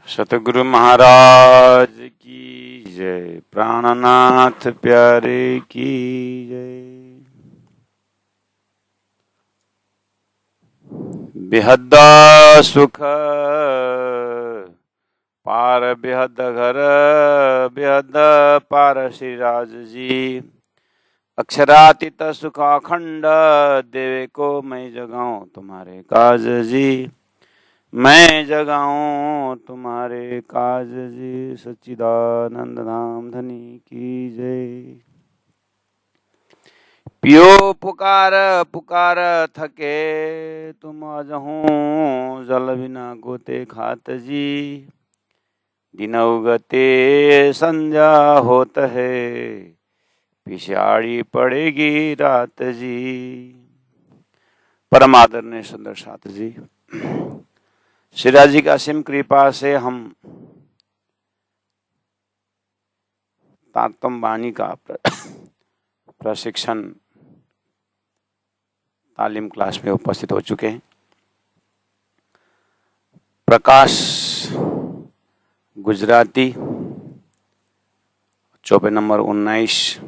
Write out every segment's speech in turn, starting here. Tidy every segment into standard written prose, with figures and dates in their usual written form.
सतगुरु महाराज की जय, प्राणनाथ प्यारे की जय। बेहद सुख पार बेहद घर, बेहद पार श्री राज जी। अक्षरातीत सुख अखंड देवे को मैं जगाऊं तुम्हारे काज जी, मैं जगाऊं तुम्हारे काज जी। सच्चिदानंद धाम धनी की जय। पियो पुकार पुकार थके तुम अजहूं, जल बिना गोते खात जी। दिन उगते संध्या होत है, पिछाड़ी पड़ेगी रात जी। परम आदरणीय सुंदर छात्र जी, श्रीराज जी की असीम कृपा से हम तारतम वाणी का प्रशिक्षण तालीम क्लास में उपस्थित हो चुके हैं। प्रकाश गुजराती चौपे नंबर 19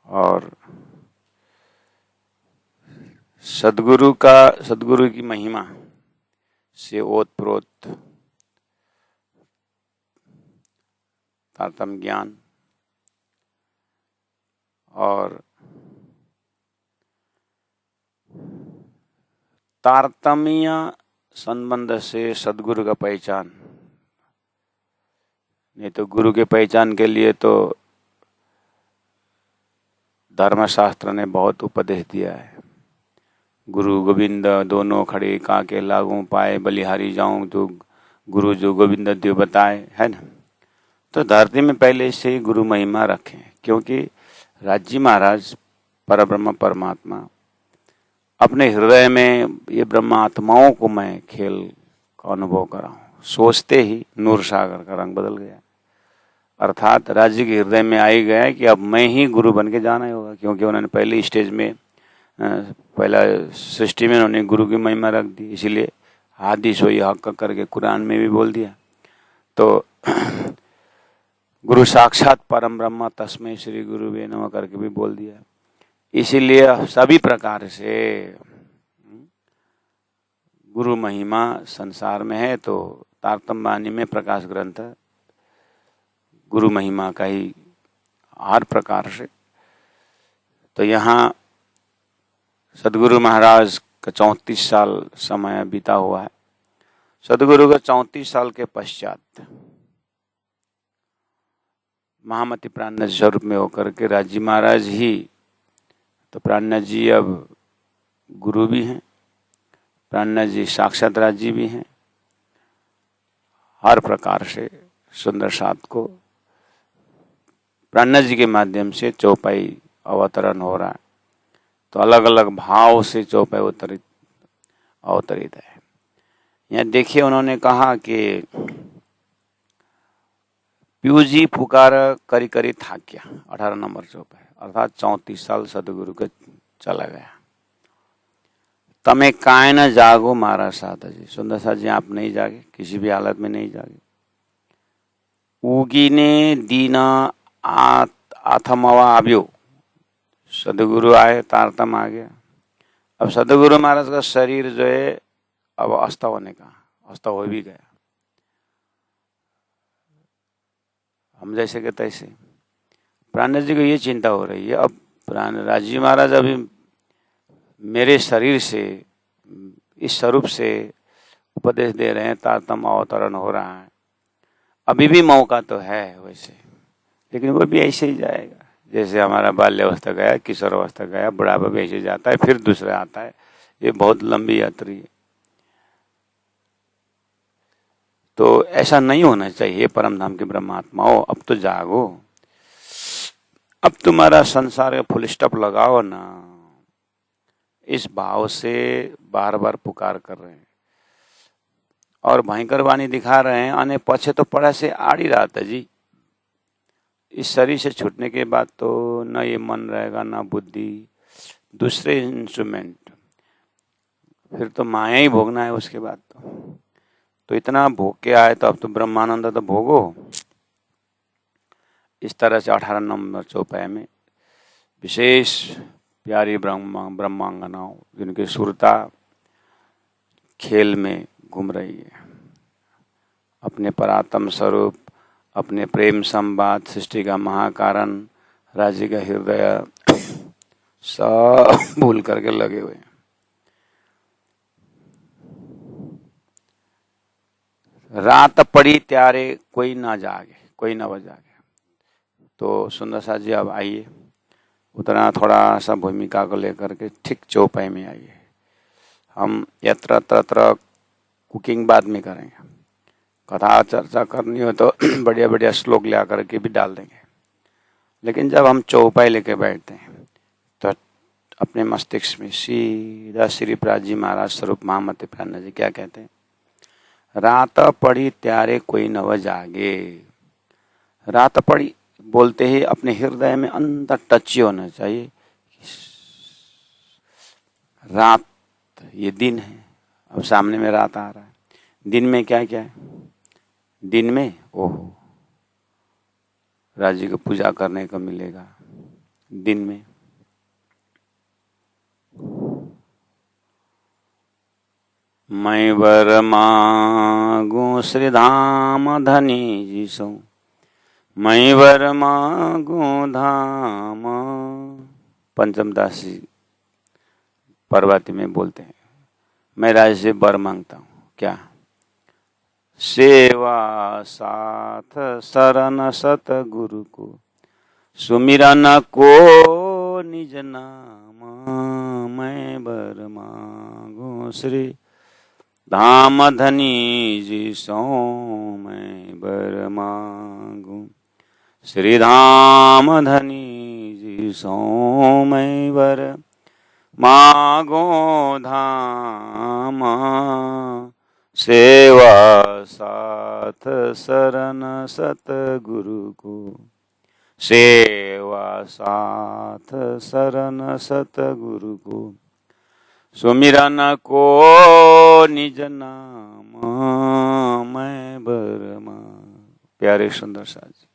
और सदगुरु की महिमा से ओतप्रोत तारतम ज्ञान और तारतम्य संबंध से सदगुरु का पहचान। नहीं तो गुरु के पहचान के लिए तो धर्मशास्त्र ने बहुत उपदेश दिया है। गुरु गोविंद दोनों खड़े काके लागू पाए, बलिहारी जाऊं तो गुरु जो गोविंद देव बताए, है ना। तो धरती में पहले से ही गुरु महिमा रखें, क्योंकि राजी महाराज परब्रह्म परमात्मा अपने हृदय में ये ब्रह्म आत्माओं को मैं खेल का अनुभव कराऊं, सोचते ही नूर सागर का रंग बदल गया। अर्थात राज्य के हृदय में आई गया कि अब मैं ही गुरु बन के जाना ही होगा, क्योंकि उन्होंने पहले स्टेज में पहला सृष्टि में उन्होंने गुरु की महिमा रख दी। इसीलिए हादी सोई हक करके कुरान में भी बोल दिया। तो गुरु साक्षात परम ब्रह्म तस्मै श्री गुरुवे नमः करके भी बोल दिया। इसीलिए सभी प्रकार से गुरु महिमा संसार में है। तो तारतम वाणी में प्रकाश ग्रंथ गुरु महिमा का ही हर प्रकार से। तो यहाँ सदगुरु महाराज का 34 साल समय बीता हुआ है। सदगुरु का 34 साल के पश्चात महामति प्राणनाथ स्वरूप में होकर के राजी महाराज ही, तो प्राणनाथ जी अब गुरु भी हैं, प्राणनाथ जी साक्षात राजी भी हैं। हर प्रकार से सुंदर साथ को प्राणनाथ जी के माध्यम से चौपाई अवतरण हो रहा है। तो अलग अलग भाव से चौपाई अवतरित है। यहाँ देखिए, उन्होंने कहा कि प्यूजी पुकार करी करी थाक गया, 18 नंबर चौपाई, अर्थात 34 साल सदगुरु का चला गया। तमे काय न जागो मारा साथ जी। सुंदर साथ जी, आप नहीं जागे, किसी भी हालत में नहीं जागे। उगीने दीना आथमवा आव्यो, सदगुरु आए, तारतम आ गया। अब सदगुरु महाराज का शरीर जो है अब अस्त होने का, अस्त हो भी गया। हम जैसे के तैसे प्राणनाथ जी को ये चिंता हो रही है, अब प्राणनाथ जी महाराज अभी मेरे शरीर से, इस स्वरूप से उपदेश दे रहे हैं, तारतम अवतरण हो रहा है। अभी भी मौका तो है वैसे, लेकिन वो भी ऐसे ही जाएगा जैसे हमारा बाल्यावस्था गया, किशोर अवस्था गया, बुढ़ापा भी ऐसे जाता है, फिर दूसरा आता है। ये बहुत लंबी यात्री है। तो ऐसा नहीं होना चाहिए। परम धाम के ब्रह्मात्माओं, अब तो जागो, अब तुम्हारा संसार का फुल स्टॉप लगाओ ना। इस भाव से बार बार पुकार कर रहे हैं और भयंकर वाणी दिखा रहे हैं। अने पछे तो पड़ा से आड़ी रहा था जी। इस शरीर से छूटने के बाद तो न ये मन रहेगा, न बुद्धि, दूसरे इंस्ट्रूमेंट, फिर तो माया ही भोगना है उसके बाद। तो इतना भोग के आए तो अब तो ब्रह्मानंद तो भोगो। इस तरह से 18 नंबर चौपाई में विशेष प्यारी ब्रह्मांगनाओं जिनकी सुरता खेल में घूम रही है, अपने परात्म स्वरूप, अपने प्रेम संवाद, सृष्टि का महाकारण, राज्य का हृदय सब भूल करके लगे हुए हैं। रात पड़ी त्यारे कोई ना जागे, कोई ना बजागे। तो सुंदर साथ जी अब आइए, उतना थोड़ा सा भूमिका को लेकर के ठीक चौपाई में आइए। हम यत्र तत्र कुकिंग बाद में करेंगे, कथा चर्चा करनी हो तो बढ़िया बढ़िया श्लोक ले आकर के भी डाल देंगे। लेकिन जब हम चौपाई लेके बैठते हैं तो अपने मस्तिष्क में सीधा श्री प्रहलाद जी महाराज स्वरूप महामति प्रहलाद जी क्या कहते हैं, रात पड़ी त्यारे कोई नव जागे। रात पड़ी बोलते ही अपने हृदय में अंदर टच होना चाहिए, रात ये दिन है, अब सामने में रात आ रहा है। दिन में क्या क्या है, दिन में ओहो राज्य को पूजा करने को मिलेगा। दिन में मैं वर मांगू श्री धाम धनी जी सो, मैं वर मांगू धाम। पंचम दास जी पर्वती में बोलते हैं, मैं राज्य से वर मांगता हूँ, क्या? सेवा साथ शरण सत गुरु को, सुमिरन को निज नाम। मैं वर मांगू श्री धाम धनी जी सो, मैं वर मांगू श्री धाम धनी जी सो, मैं वर मांगो धाम। सेवा साथ शरण सत गुरु को, सेवा साथ शरण सत गुरु को, सुमिरन को निज नाम। मैं बरमा। प्यारे सुंदर साथ जी,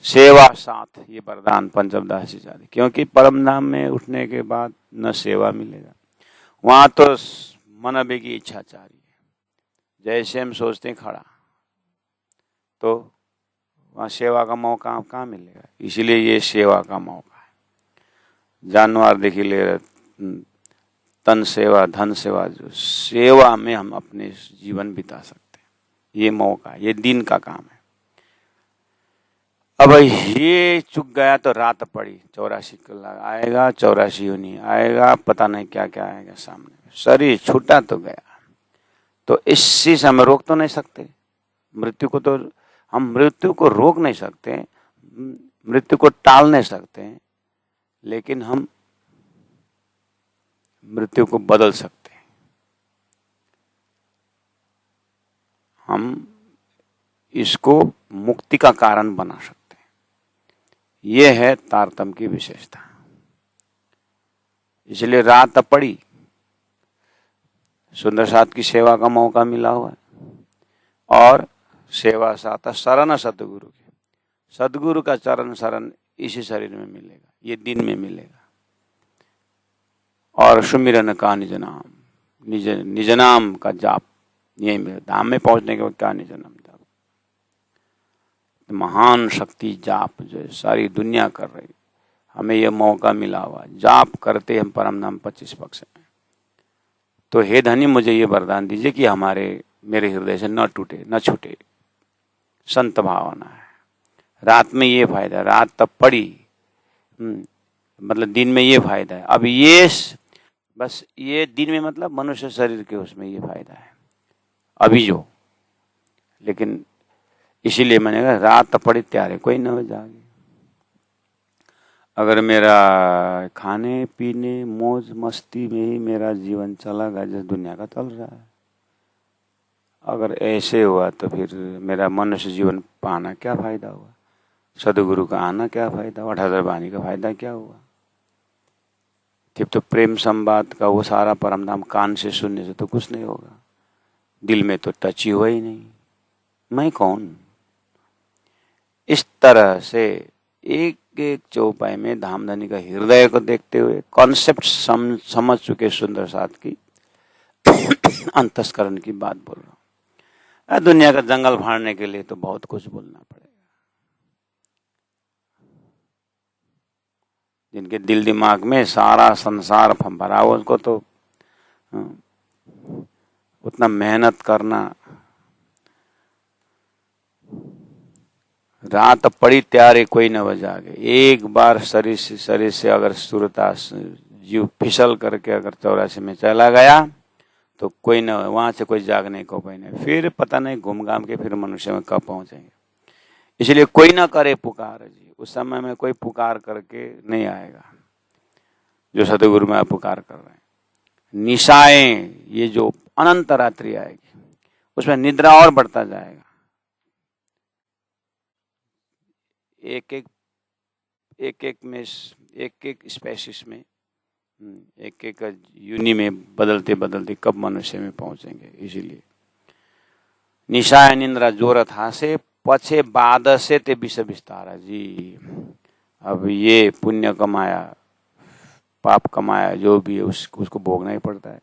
सेवा साथ ये वरदान पंचम दास जी जाते, क्योंकि परम धाम में उठने के बाद न सेवा मिलेगा, वहां तो मनबे की इच्छा चाह रही है। जैसे हम सोचते हैं खड़ा, तो वहाँ सेवा का मौका कहाँ मिलेगा। इसलिए ये सेवा का मौका है। जानवर देखिए ले तन सेवा धन सेवा, जो सेवा में हम अपने जीवन बिता सकते हैं, ये मौका, ये दिन का काम है। अब ये चुक गया तो रात पड़ी, 84 कलाक आएगा, 84 नहीं आएगा, पता नहीं क्या क्या आएगा सामने। शरीर छूटा तो गया, तो इसी से हम रोक तो नहीं सकते मृत्यु को, तो हम मृत्यु को रोक नहीं सकते, मृत्यु को टाल नहीं सकते, लेकिन हम मृत्यु को बदल सकते हैं। हम इसको मुक्ति का कारण बना सकते हैं। यह है तारतम्य की विशेषता। इसलिए रात पड़ी, सुंदर साथ की सेवा का मौका मिला हुआ है, और सेवा साथ शरण सतगुरु की, सतगुरु का चरण शरण इसी शरीर में मिलेगा, ये दिन में मिलेगा। और सुमिरन का निज नाम, निज नाम का जाप, यही मिले। धाम में पहुंचने के बाद क्या निज नाम जाप, महान शक्ति जाप जो सारी दुनिया कर रही, हमें यह मौका मिला हुआ, जाप करते हम परम नाम 25 पक्ष में। तो हे धनी, मुझे ये वरदान दीजिए कि मेरे हृदय से न टूटे न छूटे संत भावना है। रात में ये फायदा, रात तब पड़ी, मतलब दिन में ये फायदा है। अब ये बस ये दिन में मतलब मनुष्य शरीर के उसमें ये फायदा है अभी जो, लेकिन इसीलिए मैंने कहा रात पड़ी त्यारे कोई न जागे। अगर मेरा खाने पीने मौज मस्ती में ही मेरा जीवन चला गया जिस दुनिया का चल रहा है, अगर ऐसे हुआ तो फिर मेरा मनुष्य जीवन पाना क्या फायदा हुआ, सदगुरु का आना क्या फायदा हुआ, 18 वाणी का फायदा क्या हुआ। फिर तो प्रेम संवाद का वो सारा परम धाम कान से सुनने से तो कुछ नहीं होगा। दिल में तो टच ही हुआ ही नहीं, मैं कौन। इस तरह से एक एक चौपाई में धामधनी का हृदय को देखते हुए कॉन्सेप्ट समझ चुके सुंदर साथ की अंतस्करण की बात बोल रहा हूं। दुनिया का जंगल फाड़ने के लिए तो बहुत कुछ बोलना पड़ेगा। जिनके दिल दिमाग में सारा संसार भरा हो उसको तो उतना मेहनत करना, रात पड़ी त्यारे कोई न बजागे। एक बार शरीर से अगर सुरता जीव फिसल करके अगर 84 में चला गया तो कोई न, वहां से कोई जागने को कोई नहीं, फिर पता नहीं घूम घाम के फिर मनुष्य में कब पहुंचेंगे। इसलिए कोई ना करे पुकार जी, उस समय में कोई पुकार करके नहीं आएगा जो सतगुरु में पुकार कर रहे हैं। निशाएं, ये जो अनंत रात्रि आएगी उसमें निद्रा और बढ़ता जाएगा। एक एक स्पेसिस में, एक एक यूनि में बदलते बदलते कब मनुष्य में पहुंचेंगे। इसीलिए निशाय निंद्रा जोरत हासे पछे बाद से ते विष विस्तारा जी। अब ये पुण्य कमाया पाप कमाया जो भी है उसको भोगना ही पड़ता है।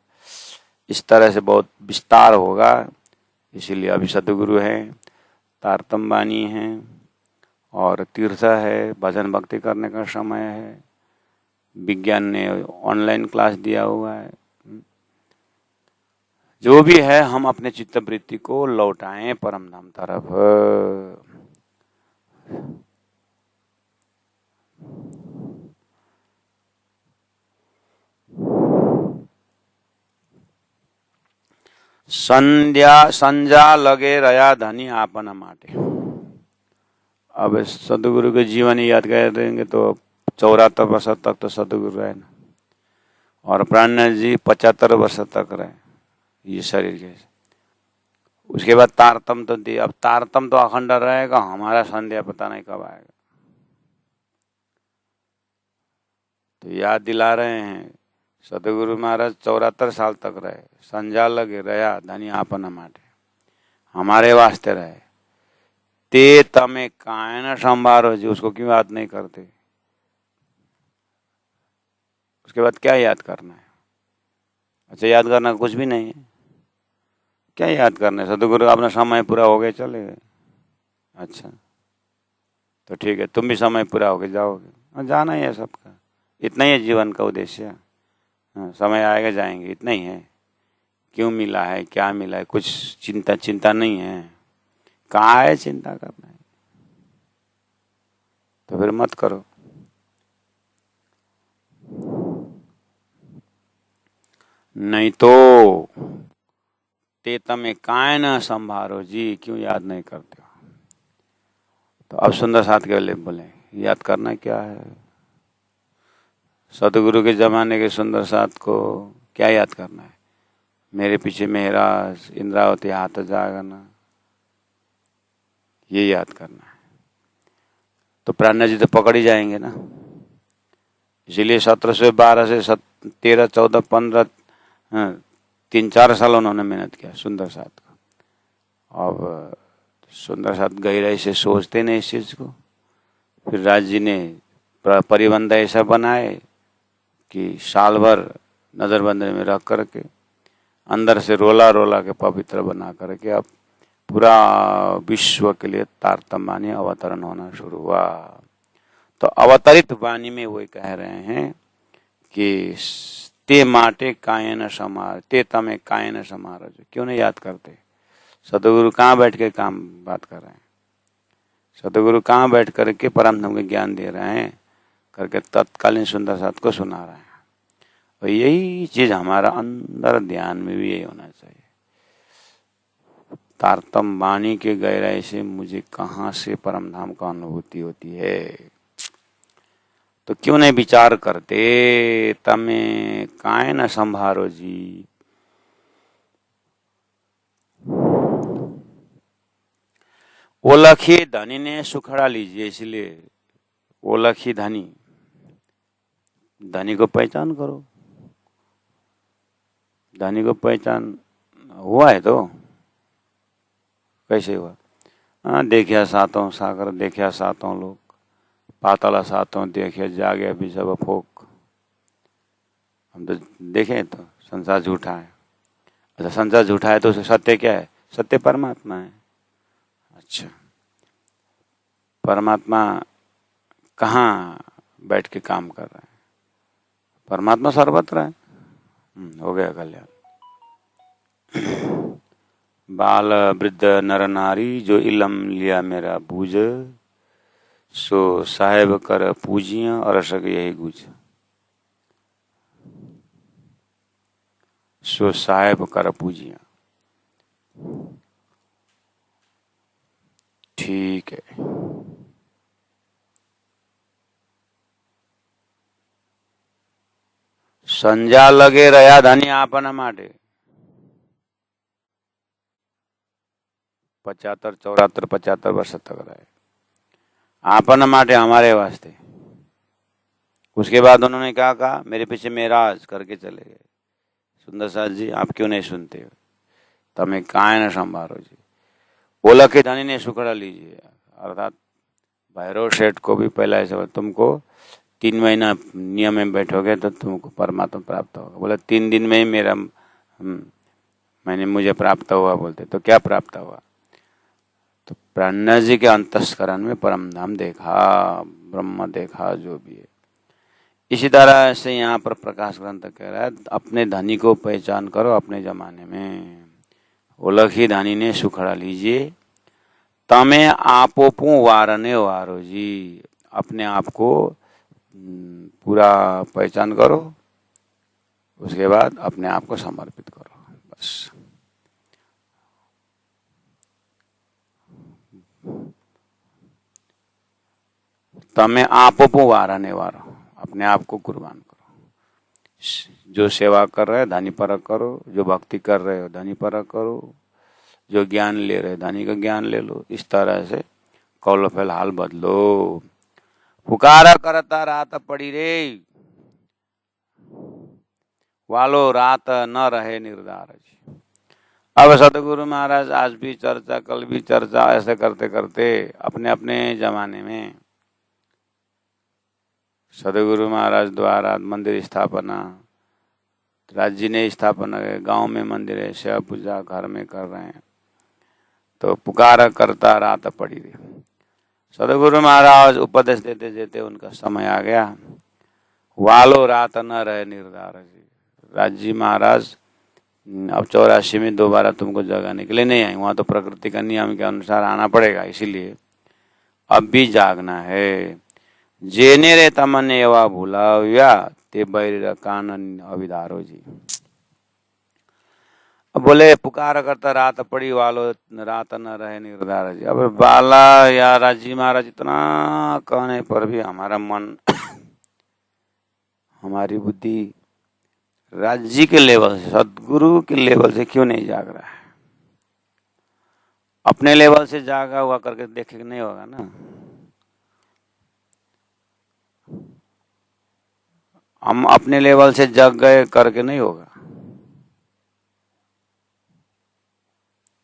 इस तरह से बहुत विस्तार होगा। इसीलिए अभी सतगुरु हैं, तारतम वाणी है और तीर्थ है, भजन भक्ति करने का समय है। विज्ञान ने ऑनलाइन क्लास दिया हुआ है। जो भी है हम अपने चित्तवृत्ति को लौटाएं परम धाम तरफ। संजा लगे रया धनी आपना माटे। अब सतगुरु के जीवन याद करेंगे तो 74 वर्ष तक तो सतगुरु रहे ना, और प्राणनाथ जी 75 वर्ष तक रहे ये शरीर के। उसके बाद तारतम तो दी, अब तारतम तो अखंड रहेगा, हमारा संध्या पता नहीं कब आएगा। तो याद दिला रहे हैं सतगुरु महाराज 74 साल तक रहे। संजा लगे रया धनी आपना माटे, हमारे वास्ते रहे। ते तमे कायन संभारो जी, उसको क्यों याद नहीं करते। उसके बाद क्या याद करना है। अच्छा, याद करना कुछ भी नहीं है, क्या याद करना है। सतगुरु अपना समय पूरा हो गया चले गए। अच्छा तो ठीक है, तुम भी समय पूरा हो गया जाओगे, जाना ही है सबका, इतना ही है जीवन का उद्देश्य। समय आएगा जाएंगे, इतना ही है। क्यों मिला है, क्या मिला है, कुछ चिंता नहीं है। कहाँ है चिंता करना है, तो फिर मत करो। नहीं तो ते तमे काय न संभारो जी, क्यों याद नहीं करते हो। तो अब सुंदर साथ के लिए बोले याद करना क्या है। सतगुरु के जमाने के सुंदर साथ को क्या याद करना है। मेरे पीछे मेरा इंद्रावती हाथ जागना, ये याद करना है। तो प्राणनाथ जी तो पकड़ ही जाएंगे ना। इसीलिए 17 से 12 से 13 14 15 3-4 साल उन्होंने मेहनत किया सुंदर साथ को। अब सुंदर साथ गहराई से सोचते नहीं इस चीज को। फिर राज जी ने परिबंध ऐसा बनाए कि साल भर नजरबंद में रख करके अंदर से रोला रोला के पवित्र बना करके अब पूरा विश्व के लिए तारतम वाणी अवतरण होना शुरू हुआ। तो अवतरित वाणी में वही कह रहे हैं कि ते माटे कायन समार, ते तमे कायन समार। क्यों नहीं याद करते। सतगुरु कहाँ बैठ के काम बात कर रहे हैं। सतगुरु कहाँ बैठ करके परम धाम के ज्ञान दे रहे हैं करके तत्कालीन सुंदर साथ को सुना रहे हैं। और यही चीज हमारा अंदर ध्यान में भी यही होना चाहिए। तारतम वाणी के गहराई से मुझे कहाँ से परम धाम का अनुभूति होती है। तो क्यों नहीं विचार करते। तमे काय न संभारो जी। ओलखी धनी ने सुखड़ा लीजिए। इसलिए ओलखी धनी, धनी को पहचान करो। धनी को पहचान हुआ है तो कैसे हुआ? देखिया सातों सागर, देखिया सातों लोक, पाताला सातों देखिया, जागे भी सब फोक। हम तो देखें तो संसार झूठा है। अच्छा, संसार झूठा है तो सत्य क्या है? सत्य परमात्मा है। अच्छा, परमात्मा कहाँ बैठ के काम कर रहा है? परमात्मा सर्वत्र है। हो गया कल्याण। बाल वृद्ध नर नारी जो इलम लिया मेरा बूझ, सो साहेब कर पूजिया और सक यही गुज। सो साहेब कर पूजिया। ठीक है। संजा लगे रहा धनी आपना माटे 75 74 75 वर्ष तक रहे आपन माटे, हमारे वास्ते। उसके बाद उन्होंने क्या कहा? मेरे पीछे मेराज करके चले गए। सुंदर साथ जी, आप क्यों नहीं सुनते हो? तमें काय न संभारो जी। ओला के धनी ने सुखड़ा लीजिए, अर्थात भैरव सेठ को भी पहला ऐसा, तुमको 3 महीना नियम में बैठोगे तो तुमको परमात्मा प्राप्त होगा। बोला 3 दिन में ही मेरा मैंने मुझे प्राप्त हुआ। बोलते तो क्या प्राप्त हुआ? तो प्राणनाथ जी के अंतस्करण में परम धाम देखा, ब्रह्म देखा, जो भी है। इसी तरह से यहाँ पर प्रकाश ग्रंथ कह रहा है, अपने धनी को पहचान करो अपने जमाने में। ओलखी धनी ने सुखड़ा लीजिए, तमें आपोपू वारने वारो जी। अपने आप को पूरा पहचान करो, उसके बाद अपने आप को समर्पित करो, बस। तमें आपोपू वारने वारो, अपने आप को कुर्बान करो। जो सेवा कर रहे हो धनी परक करो, जो भक्ति कर रहे हो धनी परक करो, जो ज्ञान ले रहे धनी का ज्ञान ले लो। इस तरह से कौलो फैल हाल बदलो। पुकारा करता रात पड़ी रे, वालो रात न रहे निर्धार। अब सतगुरु महाराज आज भी चर्चा, कल भी चर्चा, ऐसे करते करते अपने अपने जमाने में सतगुरु महाराज द्वारा मंदिर स्थापना, राज्य ने स्थापना, गांव में मंदिर है, सेवा पूजा घर में कर रहे हैं। तो पुकारा करता रात पड़ी रे। सतगुरु महाराज उपदेश देते देते उनका समय आ गया। वालो रात न रहे निर्धार। राज्य महाराज अब 84 में दोबारा तुमको जगाने के लिए नहीं आई, वहां तो प्रकृति का नियम के अनुसार आना पड़ेगा, इसीलिए अब भी जागना है। जेने रे तमने एवा भूलाव्या ते बैर कानन अविदारो जी। अब बोले पुकार करता रात पड़ी, वालो रात न रहे निर्धार जी। अब बाला या राजी महाराज इतना कहने पर भी हमारा मन हमारी बुद्धि राज्य के लेवल से, सदगुरु के लेवल से क्यों नहीं जाग रहा है? अपने लेवल से जागा हुआ करके देखे नहीं होगा ना। हम अपने लेवल से जग गए करके नहीं होगा।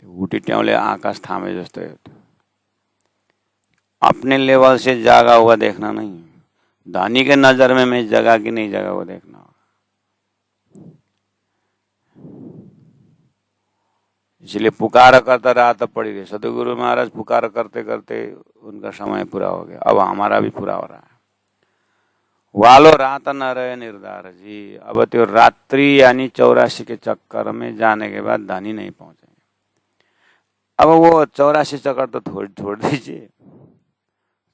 उठी ट्याउले आकाश थामे जस्तो है। अपने लेवल से जागा हुआ देखना नहीं, धनी के नजर में मैं जगा कि नहीं जगा वो देखना। इसलिए पुकार करता रात पड़ी गई। सतगुरु महाराज पुकार करते करते उनका समय पूरा हो गया, अब हमारा भी पूरा हो रहा है। वालो रात न रहे निर्धार जी। अब तो रात्रि यानी 84 के चक्कर में जाने के बाद धनी नहीं पहुंचेंगे। अब वो 84 चक्कर तो छोड़ दीजिए,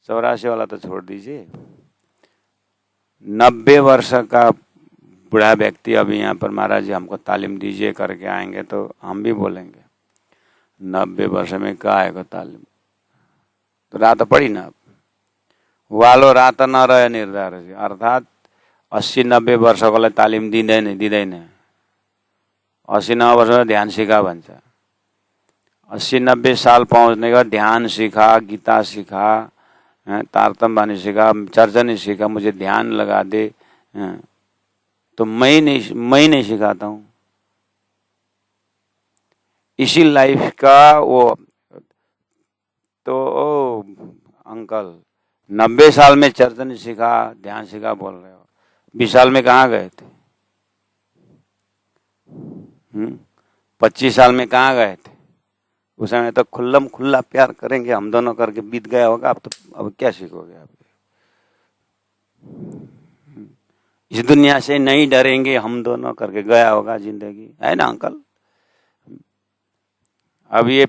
84 वाला तो छोड़ दीजिए। 90 वर्ष का बूढ़ा व्यक्ति अभी यहाँ पर महाराज जी हमको तालीम दीजिए करके आएंगे तो हम भी बोलेंगे 90 वर्ष में क्या आएगा तालीम? तो रात पड़ी ना। अब वालो रात न रहे निर्धार, अर्थात 80-90 वर्षकोलाई तालिम दिँदैन। 80-90 वर्षमा ध्यान सिका भन्छ। 80-90 साल पहुँचने का ध्यान सीखा, गीता सीखा, तारतम बानी सीखा, चर्चा नहीं सीखा, मुझे ध्यान लगा दे, तो मैं नहीं सिखाता हूँ। इसी लाइफ का वो तो ओ अंकल 90 साल में चर्चन सीखा, ध्यान सीखा बोल रहे हो, 20 साल में कहाँ गए थे? 25 साल में कहाँ गए थे? उस समय तो खुल्लम खुल्ला प्यार करेंगे हम दोनों करके बीत गया होगा। अब तो अब क्या सीखोगे आप? इस दुनिया से नहीं डरेंगे हम दोनों करके गया होगा जिंदगी, है ना अंकल? अब ये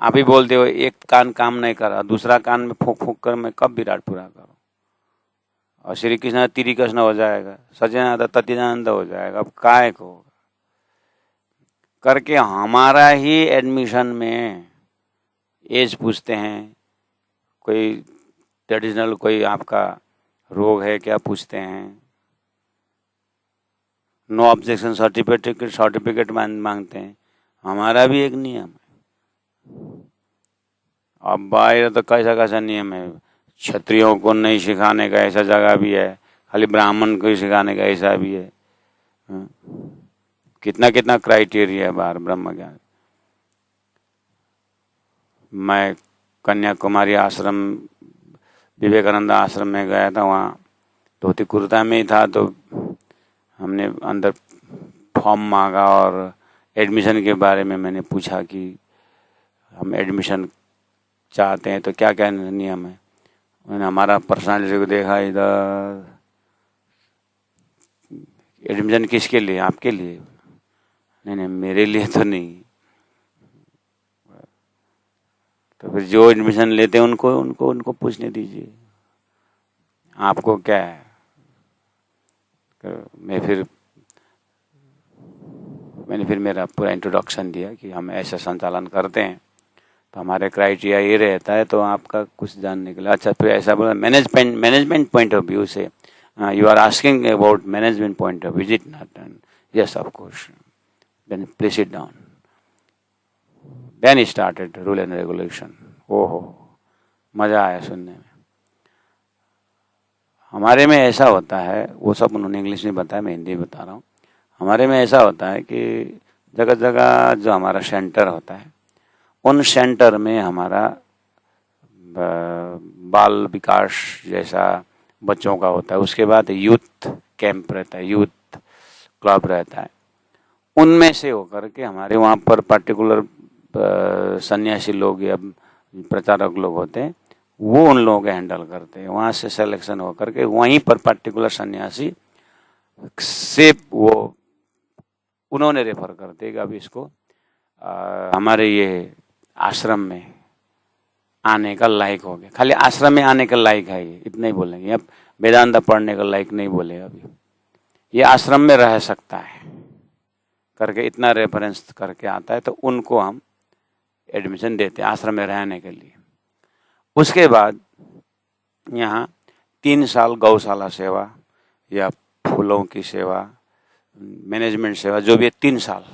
आप ही बोलते हो एक कान काम नहीं कर रहा, दूसरा कान में फूंक फूंक कर मैं कब विराट पूरा करूं? और श्री कृष्ण तिरी कृष्ण हो जाएगा, सच्चिदानंद तत्चिदानंद हो जाएगा। अब काय को करके हमारा ही एडमिशन में एज पूछते हैं, कोई ट्रेडिशनल कोई आपका रोग है क्या पूछते हैं, नो ऑब्जेक्शन सर्टिफिकेट मांगते हैं। हमारा भी एक नियम है। अब बाहर तो कैसा कैसा नियम है, क्षत्रियों को नहीं सिखाने का ऐसा जगह भी है, खाली ब्राह्मण को ही सिखाने का ऐसा भी है। कितना कितना क्राइटेरिया है बाहर ब्रह्म ज्ञान। मैं कन्याकुमारी आश्रम, विवेकानंद आश्रम में गया था, वहाँ धोती कुर्ता में ही था, तो हमने अंदर फॉर्म मांगा और एडमिशन के बारे में मैंने पूछा कि हम एडमिशन चाहते हैं तो क्या क्या नियम है। मैंने हमारा पर्सनालिटी को देखा, इधर एडमिशन किसके लिए? आपके लिए? नहीं नहीं, मेरे लिए तो नहीं। तो फिर जो एडमिशन लेते हैं उनको उनको उनको पूछने दीजिए, आपको क्या है। मैंने फिर मेरा पूरा इंट्रोडक्शन दिया कि हम ऐसा संचालन करते हैं, तो हमारे क्राइटेरिया ये रहता है, तो आपका कुछ जानने के लिए। अच्छा, फिर ऐसा बोला मैनेजमेंट पॉइंट ऑफ व्यू से, you are asking about management point of view, is it not? Yes of course, then please sit down. Then started rule and regulation. ओहो, मजा आया सुनने में। हमारे में ऐसा होता है, वो सब उन्होंने इंग्लिश में बताया, मैं हिंदी में बता रहा हूँ। हमारे में ऐसा होता है कि जगह जगह जो हमारा सेंटर होता है, उन सेंटर में हमारा बाल विकास जैसा बच्चों का होता है, उसके बाद यूथ कैंप रहता है, यूथ क्लब रहता है। उनमें से होकर के हमारे वहाँ पर पर्टिकुलर सन्यासी लोग या प्रचारक लोग होते हैं, वो उन लोगों को हैंडल करते हैं। वहाँ से सिलेक्शन होकर के वहीं पर पर्टिकुलर सन्यासी से वो उन्होंने रेफर करते कि अब इसको हमारे ये आश्रम में आने का लायक हो गया। खाली आश्रम में आने का लायक है, ये इतना ही बोलेंगे। अब वेदांत पढ़ने का लायक नहीं बोले, अभी ये आश्रम में रह सकता है करके इतना रेफरेंस करके आता है, तो उनको हम एडमिशन देते हैं आश्रम में रहने के लिए। उसके बाद यहाँ 3 साल गौशाला सेवा या फूलों की सेवा, मैनेजमेंट सेवा, जो भी है 3 साल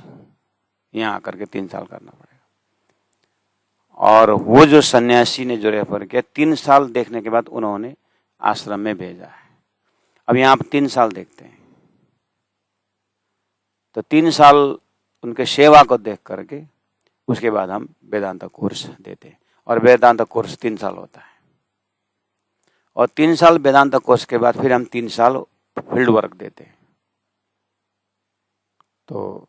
यहाँ आकर के 3 साल करना पड़ेगा। और वो जो सन्यासी ने जो रेफर किया, 3 साल देखने के बाद उन्होंने आश्रम में भेजा है। अब यहाँ आप 3 साल देखते हैं, तो 3 साल उनके सेवा को देख करके उसके बाद हम वेदांत कोर्स देते हैं। और वेदांत कोर्स 3 साल होता है। और 3 साल वेदांत कोर्स के बाद फिर हम 3 साल फील्ड वर्क देते हैं। तो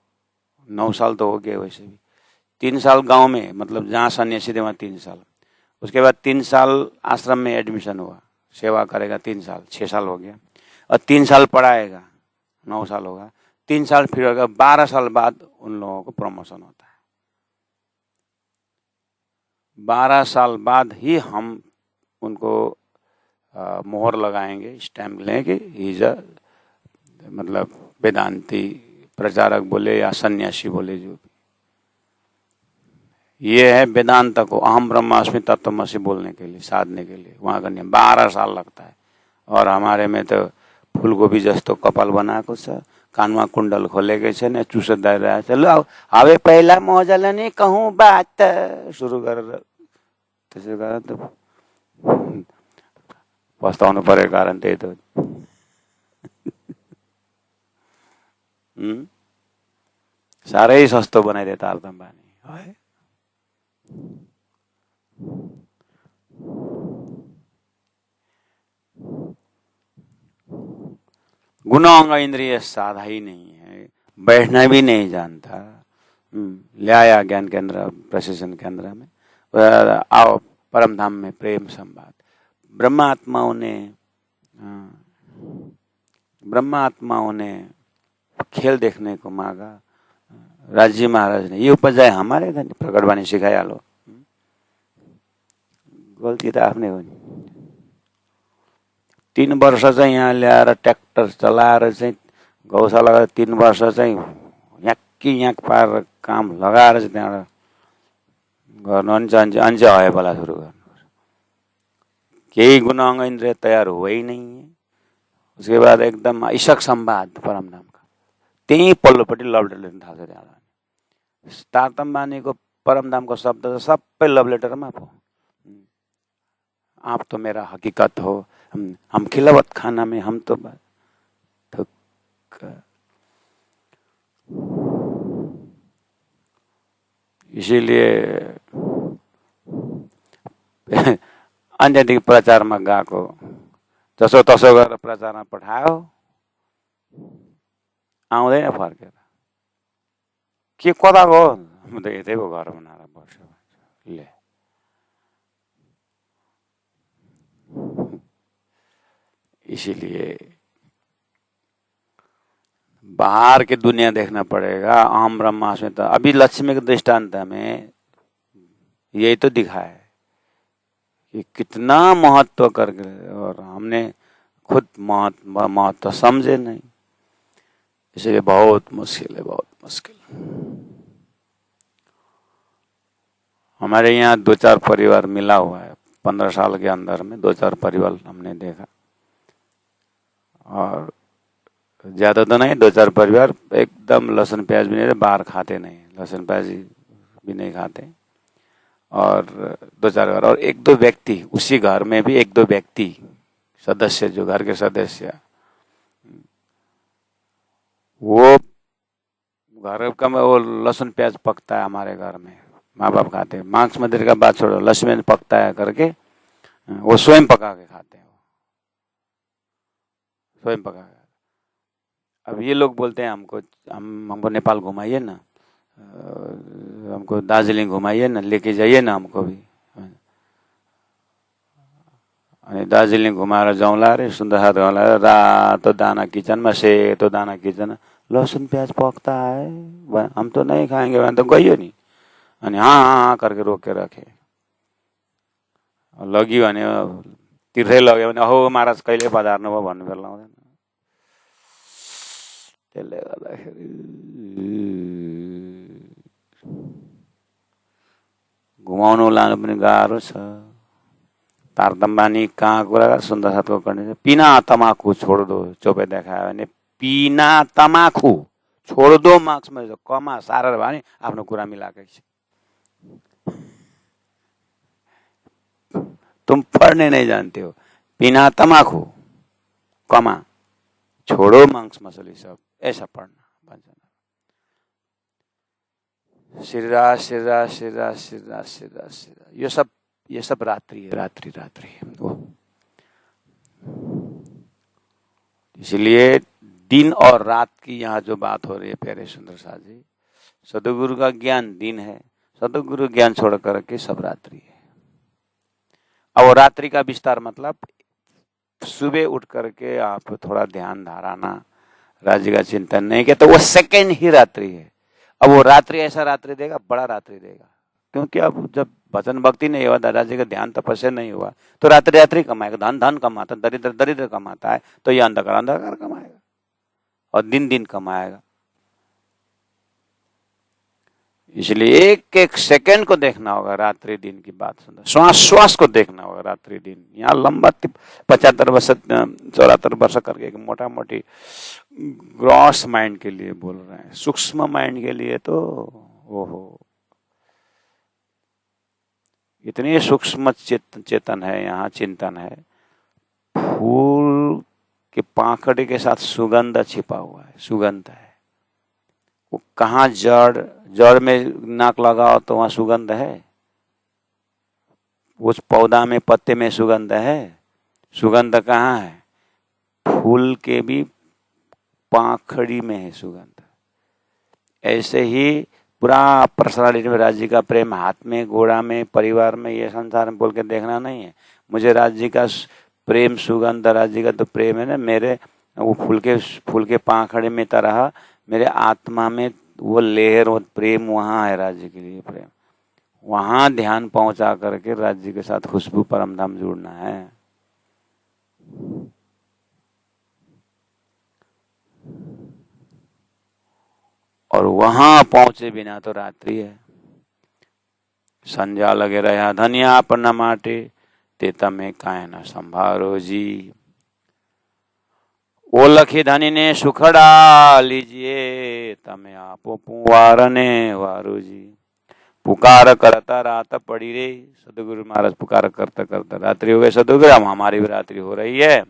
9 साल तो हो गए वैसे भी। 3 साल गांव में, मतलब जहाँ सन्यासी थे वहाँ 3 साल। उसके बाद 3 साल आश्रम में एडमिशन हुआ, सेवा करेगा 3 साल, 6 साल हो गया। और 3 साल पढ़ाएगा, 9 साल होगा। 3 साल फिर होगा, 12 साल बाद उन लोगों को प्रमोशन होता है। 12 साल बाद ही हम उनको मोहर लगाएंगे, स्टैम्प लेंगे, इज अ मतलब वेदांती प्रचारक बोले या सन्यासी बोले, जो भी। ये है वेदांत को अहम ब्रह्मास्मि तत्वमसि बोलने के लिए, साधने के लिए वहाँ का नियम 12 साल लगता है। और हमारे में तो फूलगोभी जस्तो कपाल बनाएको छ, कानमा कुण्डल खोलेकै छैन, चुसो दाइरहेको छ, ल हवे पहिला मजाले नै कहूँ बात सुरु गरेर त्यसो गरेर त पस्ताउनु परेको कारण त्यही त हो। साह्रै सस्तो बनाइदिए तारतम्बानी है। गुणांग इंद्रिय साधा ही नहीं है, बैठना भी नहीं जानता। ले आया ज्ञान केंद्र, प्रशिक्षण केंद्र में, आओ परम धाम में प्रेम संवाद। ब्रह्मा आत्माओं ने खेल देखने को मांगा, राजी महाराज ने ये उपजाए हमारे घर प्रकटवाणी सिखाया लो। गल्ती त आफ्नै हो नि। 3 वर्ष चाहिँ यहाँ ल्याएर ट्र्याक्टर चलाएर चाहिँ गौशाला 3 वर्ष चाहिँ याक पारेर काम लगाएर चाहिँ त्यहाँबाट गर्नु अनि अझै हयबला सुरु गर्नु। केही गुणांग इंद्रिय तैयार हुआ ही नहीं है। उसके बाद एकदम ईशक संवाद परम धाम का, त्यही पल्लोपट्टि लभ लेटर लेख्न थाल्छ। त्यहाँ तारतम बानीको परम धामको शब्द त सबै लभ लेटरमा पो। आप तो मेरा हकीकत हो, हम खिलावत खाना में हम तो इसीलिए अन्यदेखि प्रचारमा गएको जसो तसो गरेर प्रचारमा पठायो, आउँदैन फर्केर। के कता गयो? म त यतै पो घर बनाएर बस्यो। ले इसीलिए बाहर की दुनिया देखना पड़ेगा। अहम ब्रह्मास्मि। तो अभी लक्ष्मी के दृष्टांत में यही तो दिखा है कि कितना महत्व करके, और हमने खुद महत्व समझे नहीं, इसलिए बहुत मुश्किल है, बहुत मुश्किल। हमारे यहाँ 2-4 परिवार मिला हुआ है। 15 साल के अंदर में 2-4 परिवार हमने देखा, और ज्यादा तो नहीं, 2-4 परिवार एकदम लहसुन प्याज भी नहीं, बाहर खाते नहीं, लहसुन प्याज भी नहीं खाते। और 2-4 घर, और 1-2 व्यक्ति उसी घर में भी 1-2 व्यक्ति सदस्य, जो घर के सदस्य, वो घर का में वो लहसुन प्याज पकता है हमारे घर में, माँ बाप खाते हैं। मांस मदिर का बात छोड़ो, लहसुन पकता है करके वो स्वयं पका के खाते हैं, स्वयं पका के। अब ये लोग बोलते हैं हमको नेपाल घुमाइए ना, हमको दार्जिलिंग घुमाइए ना, लेके जाइए ना हमको भी। अनि दार्जिलिङ घुमाएर जाउँला अरे, सुन्दर साथ गाउँला, रातो दाना किचनमा, सेतो दाना किचन, लहसुन प्याज पकता है, हम तो नहीं खाएंगे। वहां तो गइयो नि, अनि हाँ करके रोक के रखे। लग्यो भने तीर्थै लग्यो भने अहो महाराज कहिले पधार्नु भयो भन्नु बेला आउँदैन। त्यसले गर्दाखेरि घुमाउनु लानु पनि गाह्रो छ। तारतम बानी कहाँ कुरा सुन्दर साथको गर्ने, पिना तमाकू छोड़ दो, चोपे देखायो भने पिना तमाकू छोड़ दो मार्क्स में जो कमा सारेर भने आफ्नो कुरा मिलाएकै छ। तुम पढ़ने नहीं जानते हो, पिना तमाकू कमा छोड़ो मांस मछली सब, ऐसा पढ़ना। श्रीराज श्रीराज श्रीराज श्रीराज श्रीराज श्रीराज, ये सब रात्रि है, रात्रि रात्रि है वो। इसलिए दिन और रात की यहाँ जो बात हो रही है प्यारे सुंदर साथ जी, सदगुरु का ज्ञान दिन है, सदगुरु ज्ञान छोड़ करके सब रात्रि है। अब रात्रि का विस्तार मतलब सुबह उठ करके आप थोड़ा ध्यान धाराना, राज्य का चिंतन नहीं किया तो वो सेकंड ही रात्रि है। अब वो रात्रि ऐसा रात्रि देगा, बड़ा रात्रि देगा, क्योंकि अब जब भजन भक्ति नहीं हुआ, दादाजी का ध्यान तपस्या नहीं हुआ, तो रात्रि रात्रि कमाएगा। धन धन कमाता, दरिद्र दरिद्र कमाता है, तो ये अंधकार अंधकार कमाएगा, और दिन दिन कमाएगा। इसलिए एक एक सेकंड को देखना होगा, रात्रि दिन की बात सुनना, श्वास श्वास को देखना होगा, रात्रि दिन। यहाँ लंबा 75 वर्ष 74 वर्ष करके एक मोटा मोटी ग्रॉस माइंड के लिए बोल रहे हैं, सूक्ष्म माइंड के लिए तो ओहो, इतनी सूक्ष्म चेतन है यहाँ, चिंतन है। फूल के पाखड़ी के साथ सुगंध छिपा हुआ है, सुगंध है। वो कहाँ जड़ में नाक लगाओ तो वहां सुगंध है, उस पौधा में पत्ते में सुगंध है। सुगंध कहाँ है? फूल के भी पाखड़ी में है सुगंध। ऐसे ही पूरा पर्सनालिटी में राज्य का प्रेम, हाथ में, घोड़ा में, परिवार में, ये संसार में बोल के देखना नहीं है। मुझे राज्य का प्रेम, सुगंध, राज्य का तो प्रेम है ना, मेरे वो फूल के पाखड़ी में तरह मेरे आत्मा में वो लहर और प्रेम वहाँ है, राज्य के लिए प्रेम। वहाँ ध्यान पहुंचा करके राज्य के साथ खुशबू परम धाम जुड़ना है। और वहां पहुंचे बिना तो रात्रि है। संध्या लगे रहा धनिया अपना माटे ते तमे काहे न संभारो जी। ओ लखी धनी ने सुखड़ा लीजिए तमे आपो पुवारने वारो जी। पुकार करता रात पड़ी रे, सदगुरु महाराज पुकार करता करता रात्रि हो गए। सदगुरु हम हमारी भी रात्रि हो रही है,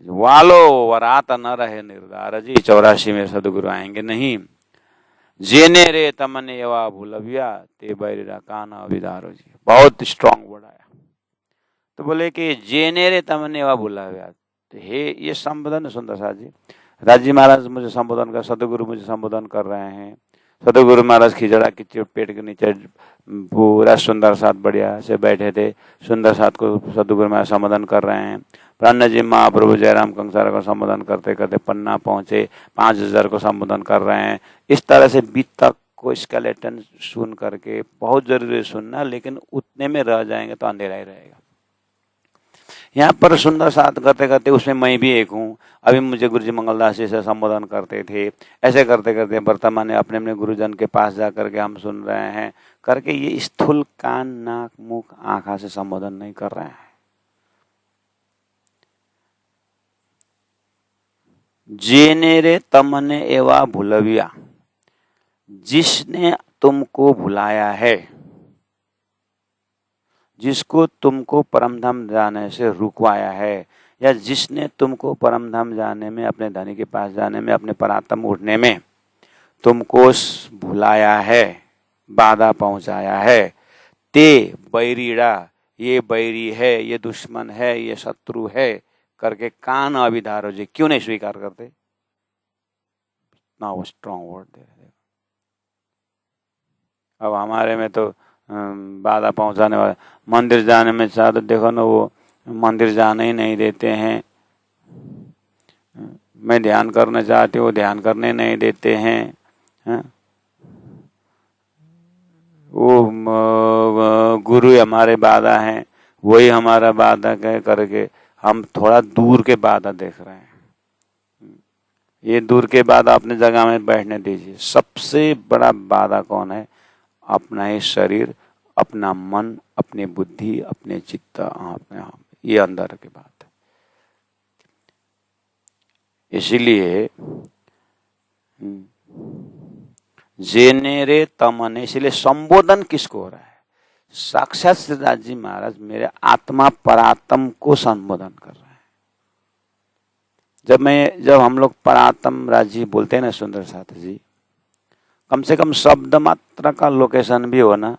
वालो वरात न रहे निर्धार जी। 84 में सदगुरु आएंगे नहीं। जेने रे तमने एवा भूलविया ते बैरा काना अविदारो जी। बहुत स्ट्रांग वर्ड आया। तो बोले कि जेने रे तमने एवा भूलविया, तो हे ये संबोधन सुंदर साथ जी। राजी महाराज मुझे संबोधन कर, सदगुरु मुझे संबोधन कर रहे हैं। सदगुरु महाराज खिजड़ा की पेट के नीचे पूरा सुंदर साथ बढ़िया से बैठे थे। सुंदर साथ को सदगुरु महाराज संबोधन कर रहे हैं। प्राण जी महाप्रभु जयराम कंसारा को संबोधन करते करते पन्ना पहुंचे, 5000 को संबोधन कर रहे हैं। इस तरह से बीत तक को स्केलेटन सुन करके, बहुत जरूरी सुनना, लेकिन उतने में रह जाएंगे तो अंधेरा ही रहेगा। यहाँ पर सुंदर साथ करते करते उसमें मैं भी एक हूँ। अभी मुझे गुरुजी मंगलदास जी से संबोधन करते थे, ऐसे करते करते वर्तमान में अपने अपने गुरुजन के पास जा करके हम सुन रहे हैं करके, ये स्थूल कान, नाक, मुख, आंखा से संबोधन नहीं कर रहे हैं। जेने रे तमने एवा भूलविया, जिसने तुमको भुलाया है, जिसको तुमको परमधाम जाने से रुकवाया है, या जिसने तुमको परमधाम जाने में, अपने धनी के पास जाने में, अपने परात्म उठने में तुमको भुलाया है, बाधा पहुंचाया है, ते बैरीड़ा, ये बैरी है, ये दुश्मन है, ये शत्रु है करके कान अविधारो जी। क्यों नहीं स्वीकार करते? ना वो स्ट्रॉन्ग वर्ड दे रहे। अब हमारे में तो बाधा पहुंचाने वाले, मंदिर जाने में चाह तो देखो ना, वो मंदिर जाने ही नहीं देते हैं। मैं ध्यान करना चाहती हूँ, ध्यान करने नहीं देते हैं। वो गुरु हमारे बाधा हैं, वही हमारा बाधा कह करके हम थोड़ा दूर के बाधा देख रहे हैं। ये दूर के बाधा अपने जगह में बैठने दीजिए। सबसे बड़ा बाधा कौन है? अपना ही शरीर, अपना मन, अपनी बुद्धि, अपने चित्त, अपने आप, ये अंदर की बात है। इसीलिए जेने रे तमने, इसलिए संबोधन किसको हो रहा है? साक्षात श्रीनाथ जी महाराज मेरे आत्मा परात्म को संबोधन कर रहे हैं। जब हम लोग परात्म राजी बोलते हैं ना सुंदर साथ जी, कम से कम शब्द मात्र का लोकेशन भी हो ना,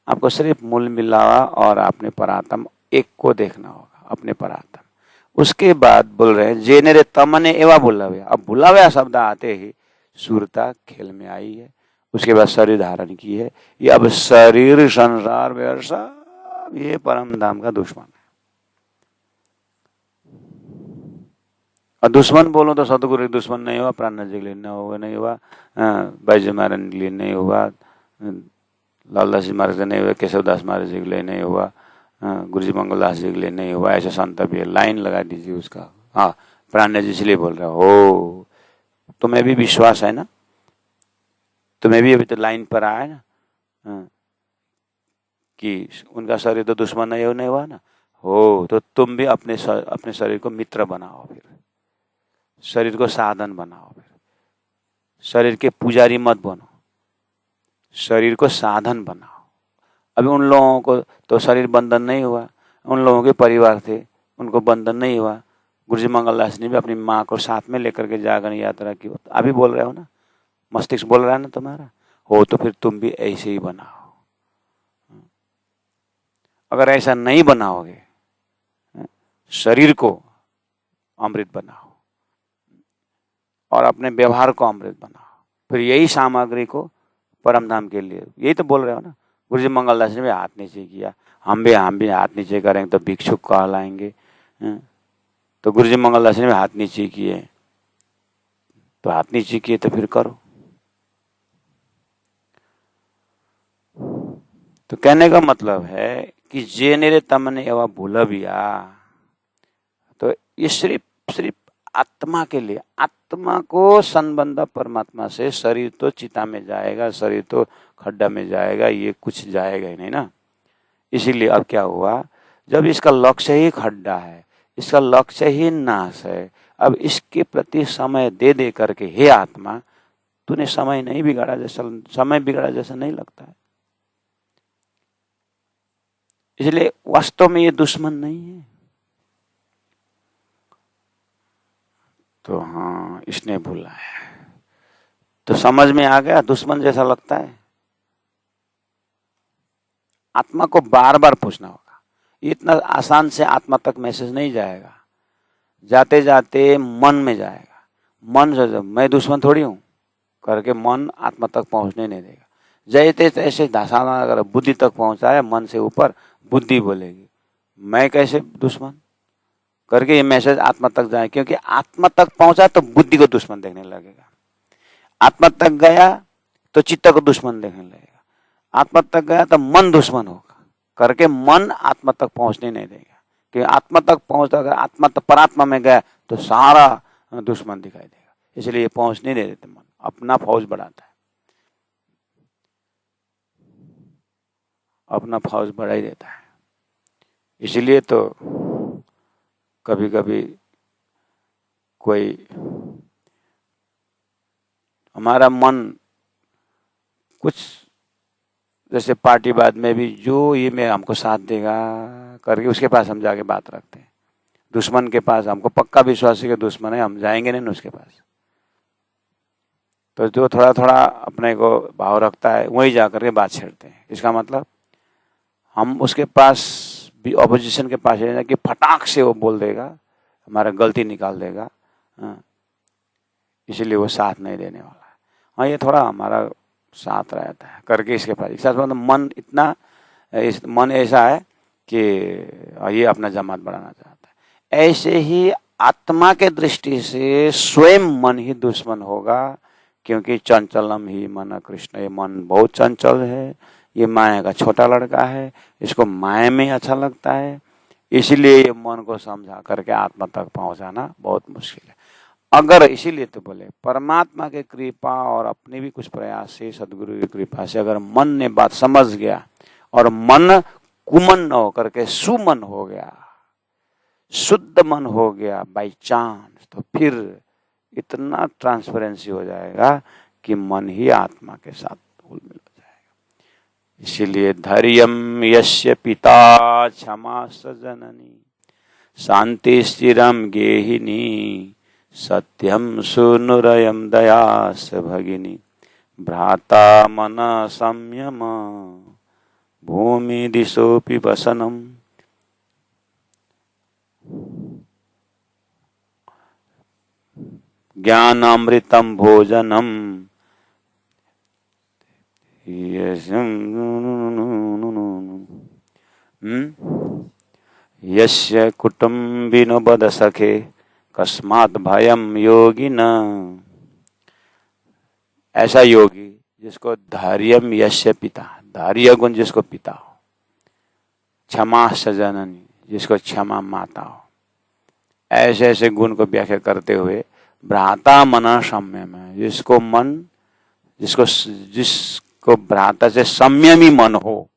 आपको सिर्फ मूल मिलावा और अपने परात्म एक को देखना होगा, अपने परात्म। उसके बाद बोल रहे हैं जेने रे तमने एवा भुलाव्या। अब भुलाव्या शब्द आते ही सूरता खेल में आई है। उसके बाद शरीर धारण की है। ये अब शरीर, संसार, व्यवसाय, ये परम धाम का दुश्मन है। और दुश्मन बोलो तो सतगुरु दुश्मन नहीं हुआ, प्राण जी के लिए नहीं हुआ, बैजू महाराज के लिए नहीं हुआ, लालदास जी महाराज के नहीं हुआ, केशवदास महाराज जी के लिए नहीं हुआ, गुरुजी मंगलदास जी के लिए नहीं हुआ। ऐसे संत भी है, लाइन लगा दीजिए उसका। हाँ, प्राण जी इसलिए बोल रहा हो, तुम्हें भी विश्वास है ना, तुम्हें भी अभी तो लाइन पर आया है ना, कि उनका शरीर तो दुश्मन नहीं हुआ ना हो, तो तुम भी अपने शरीर को मित्र बनाओ, फिर शरीर को साधन बनाओ, फिर शरीर के पुजारी मत बनो, शरीर को साधन बनाओ। अभी उन लोगों को तो शरीर बंधन नहीं हुआ, उन लोगों के परिवार थे, उनको बंधन नहीं हुआ। गुरुजी मंगलदास ने भी अपनी माँ को साथ में लेकर के जागरण यात्रा की। अभी बोल रहे हो ना, मस्तिष्क बोल रहा है ना तुम्हारा, हो तो फिर तुम भी ऐसे ही बनाओ। अगर ऐसा नहीं बनाओगे, शरीर को अमृत बनाओ और अपने व्यवहार को अमृत बनाओ। फिर यही सामग्री को परम धाम के लिए, यही तो बोल रहे हो ना। गुरु जी मंगलदास ने भी हाथ नीचे किया, हम भी हाथ नीचे करेंगे तो भिक्षुक कहलाएंगे। तो गुरु जी मंगलदास ने भी हाथ नीचे किए, तो हाथ नीचे किए तो फिर करो। तो कहने का मतलब है कि जे नेरे तमने एवं भूल बिया, तो ये सिर्फ आत्मा के लिए, आत्मा को संबंध परमात्मा से। शरीर तो चिता में जाएगा, शरीर तो खड्डा में जाएगा, ये कुछ जाएगा ही नहीं ना। इसीलिए अब क्या हुआ, जब इसका लक्ष्य ही खड्डा है, इसका लक्ष्य ही नाश है, अब इसके प्रति समय दे दे करके, हे आत्मा तूने समय नहीं बिगाड़ा, जैसा समय बिगड़ा जैसा नहीं लगता है। इसलिए वास्तव में ये दुश्मन नहीं है। तो हाँ, इसने भूला है, तो समझ में आ गया, दुश्मन जैसा लगता है। आत्मा को बार बार पूछना होगा, इतना आसान से आत्मा तक मैसेज नहीं जाएगा, जाते जाते मन में जाएगा। मन से मैं दुश्मन थोड़ी हूं करके मन आत्मा तक पहुंचने नहीं देगा। जैसे तैसे धासाना अगर बुद्धि तक पहुंचाए, मन से ऊपर बुद्धि बोलेगी मैं कैसे दुश्मन करके, ये मैसेज आत्मा तक जाए। क्योंकि आत्मा तक पहुंचा तो बुद्धि को दुश्मन देखने लगेगा, आत्मा तक गया तो चित्त को दुश्मन देखने लगेगा, आत्मा तक गया तो मन दुश्मन होगा करके मन आत्मा तक पहुंचने नहीं देगा। क्योंकि आत्मा तक पहुंचता, अगर आत्मा तक परात्मा में गया तो सारा दुश्मन दिखाई देगा। इसलिए ये पहुंचने नहीं देते, मन अपना फौज बढ़ाता है, अपना फौज बढ़ा ही देता है। इसलिए तो कभी कभी कोई हमारा मन कुछ जैसे पार्टीवाद में भी जो ये में हमको साथ देगा करके उसके पास हम जाके बात रखते हैं। दुश्मन के पास हमको पक्का विश्वास है कि दुश्मन है, हम जाएंगे नहीं उसके पास। तो जो थोड़ा थोड़ा अपने को भाव रखता है वही जाकर के बात छेड़ते हैं। इसका मतलब हम उसके पास भी, ऑपोजिशन के पास है कि फटाक से वो बोल देगा, हमारा गलती निकाल देगा, इसलिए वो साथ नहीं देने वाला है। हाँ, ये थोड़ा हमारा साथ रहता है करके इसके पास, इसका मतलब मन इतना, मन ऐसा है कि ये अपना जमात बढ़ाना चाहता है। ऐसे ही आत्मा के दृष्टि से स्वयं मन ही दुश्मन होगा, क्योंकि चंचलम ही मन कृष्ण, ये मन बहुत चंचल है, ये माया का छोटा लड़का है, इसको माया में अच्छा लगता है। इसलिए ये मन को समझा करके आत्मा तक पहुंचाना बहुत मुश्किल है। अगर इसीलिए तो बोले परमात्मा के कृपा और अपने भी कुछ प्रयास से, सदगुरु की कृपा से अगर मन ने बात समझ गया और मन कुमन न होकर के सुमन हो गया, शुद्ध मन हो गया बाई चांस, तो फिर इतना ट्रांसपेरेंसी हो जाएगा कि मन ही आत्मा के साथ घुल मिल हो जाएगा। इसीलिए धैर्यम यस्य पिता क्षमा सजननी शांति स्थिरम गेहिनी सत्यम सुनुरयम दयास भगिनी भ्राता मन संयम भूमि दिशोपि वसनम। ज्ञानामृतम भोजनम यस्य कुटुंबिनो बद सखे कस्मात् भयम योगिन। ऐसा योगी जिसको धैर्यम यस्य पिता, धैर्य गुण जिसको पिता हो, क्षमा सजननी जिसको क्षमा माता हो, ऐसे ऐसे गुण को व्याख्या करते हुए भ्राता मना संयम है, जिसको मन, जिसको भ्राता से संयमी मन हो,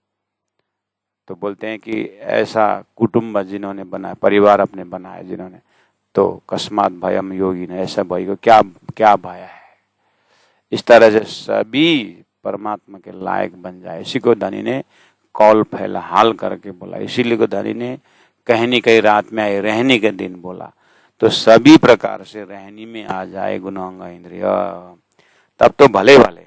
तो बोलते हैं कि ऐसा कुटुंब जिन्होंने बनाया, परिवार अपने बनाया जिन्होंने, तो कस्मात् भयम योगी ने, ऐसा भाई को क्या क्या भय है। इस तरह से सभी परमात्मा के लायक बन जाए। इसी को धनी ने कौल फैला हाल करके बोला, इसीलिए को धनी ने कहनी कई रात में आए रहने के दिन बोला। तो सभी प्रकार से रहनी में आ जाए गुणांग इंद्रिय, तब तो भले भले।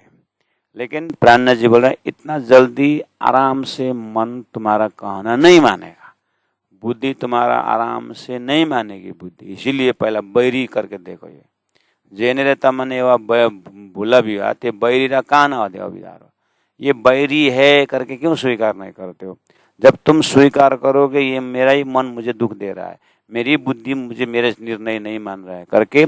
लेकिन प्राणनाथ जी बोल रहे इतना जल्दी आराम से मन तुम्हारा कहना नहीं मानेगा, बुद्धि तुम्हारा आराम से नहीं मानेगी बुद्धि। इसीलिए पहला बैरी करके देखो, ये जेनेरे तमने व भूलभिया ते बैरीरा कान अध्यय विदारो। ये बैरी है करके क्यों स्वीकार नहीं करते हो? जब तुम स्वीकार करोगे ये मेरा ही मन मुझे दुख दे रहा है, मेरी बुद्धि मुझे मेरे निर्णय नहीं मान रहा है करके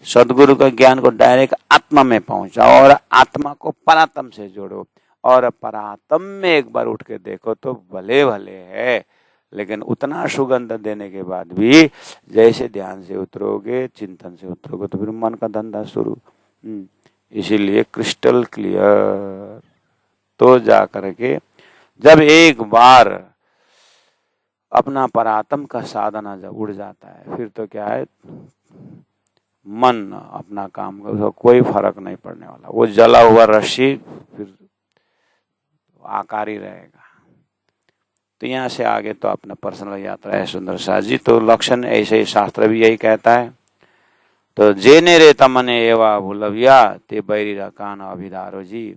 सदगुरु का ज्ञान को डायरेक्ट आत्मा में पहुंचाओ और आत्मा को परात्म से जोड़ो और परात्म में एक बार उठ के देखो तो भले भले है। लेकिन उतना सुगंध देने के बाद भी जैसे ध्यान से उतरोगे, चिंतन से उतरोगे तो फिर मन का धंधा शुरू। इसीलिए क्रिस्टल क्लियर तो जा करके जब एक बार अपना परात्म का साधना जब उड़ जाता है फिर तो क्या है, मन अपना काम का उसको कोई फर्क नहीं पड़ने वाला। वो जला हुआ रस्सी फिर आकार ही रहेगा। तो यहाँ से आगे तो अपना पर्सनल यात्रा है सुंदर साथ जी। तो लक्षण ऐसे ही शास्त्र भी यही कहता है। तो जेने रे तमने एवा भूलभिया ते बैरीरा कान अभिधारो जी।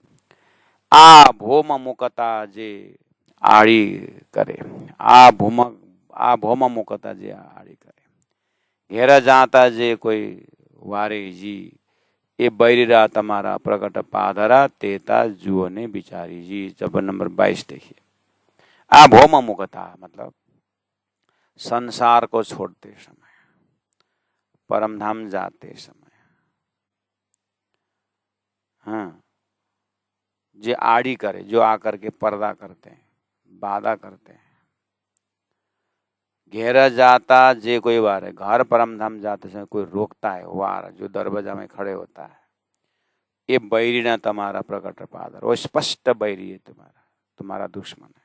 आ भोम मुकता जे आड़ी करे, आ भोम मुकता जे आड़ी करे, घेरा जाता जे कोई वारे जी, ये बैरीरा तमारा प्रकट पाधरा तेता जुओ ने बिचारी जी। चैप्टर नंबर 22 देखिए। आ भोम मुकता मतलब संसार को छोड़ते समय, परमधाम जाते समय, हाँ, जे आड़ी करे, जो आकर के पर्दा करते हैं, बाधा करते हैं। घेरा जाता जे कोई वार है, घर परमधाम जाते समय कोई रोकता है, वार जो दरवाजा में खड़े होता है, ये बैरी ना तुम्हारा प्रकट पादर, वो स्पष्ट बैरी है, तुम्हारा दुश्मन है।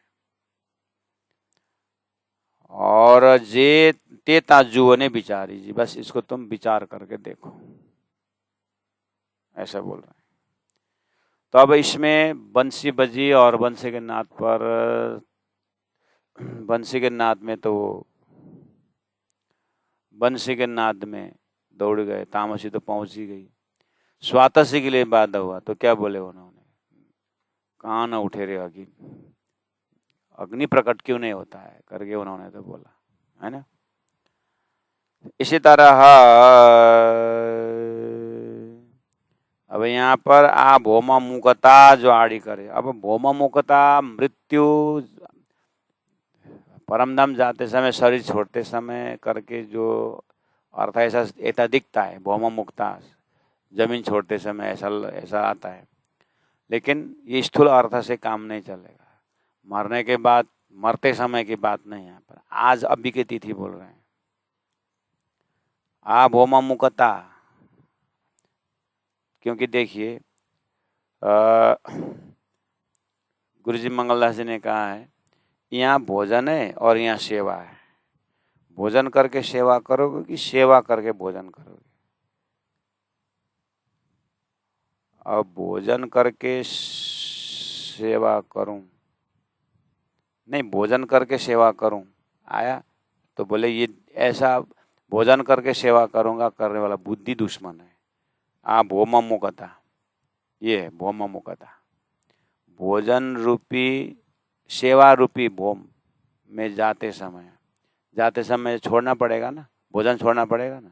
और जे तेता जुओ ने बिचारी जी, बस इसको तुम विचार करके देखो, ऐसा बोल रहे हैं। तो अब इसमें बंसी बजी और बंसी के नाद पर, बंसी के नाद में तो बंसी के नाद में दौड़ गए, तामसी तो पहुंच ही गई। स्वातसी के लिए बाधा हुआ तो क्या बोले उन्होंने, कहाँ न उठे रे अग्नि, अग्नि प्रकट क्यों नहीं होता है करके उन्होंने तो बोला, है ना। इसी तरह अब यहाँ पर आ भोमा मुकता जो आड़ी करे, अब भोमा मुकता मृत्यु, परमधाम जाते समय, शरीर छोड़ते समय करके जो अर्थ ऐसा दिखता है, भोमा मुक्ता जमीन छोड़ते समय ऐसा आता है। लेकिन ये स्थूल अर्थ से काम नहीं चलेगा। मरने के बाद, मरते समय की बात नहीं है पर आज अभी की तिथि बोल रहे हैं। आ भोमा मुकता, क्योंकि देखिए गुरुजी मंगलदास जी ने कहा है यहाँ भोजन है और यहाँ सेवा है। भोजन करके सेवा करोगे कि सेवा करके भोजन करोगे? अब भोजन करके सेवा करूं, नहीं भोजन करके सेवा करूं आया तो बोले ये ऐसा भोजन करके सेवा करूंगा करने वाला बुद्धि दुश्मन है। आ भोमा मुकता, ये है भोमा मुकता। भोजन रूपी, सेवा रूपी भोम में जाते समय छोड़ना पड़ेगा ना, भोजन छोड़ना पड़ेगा ना।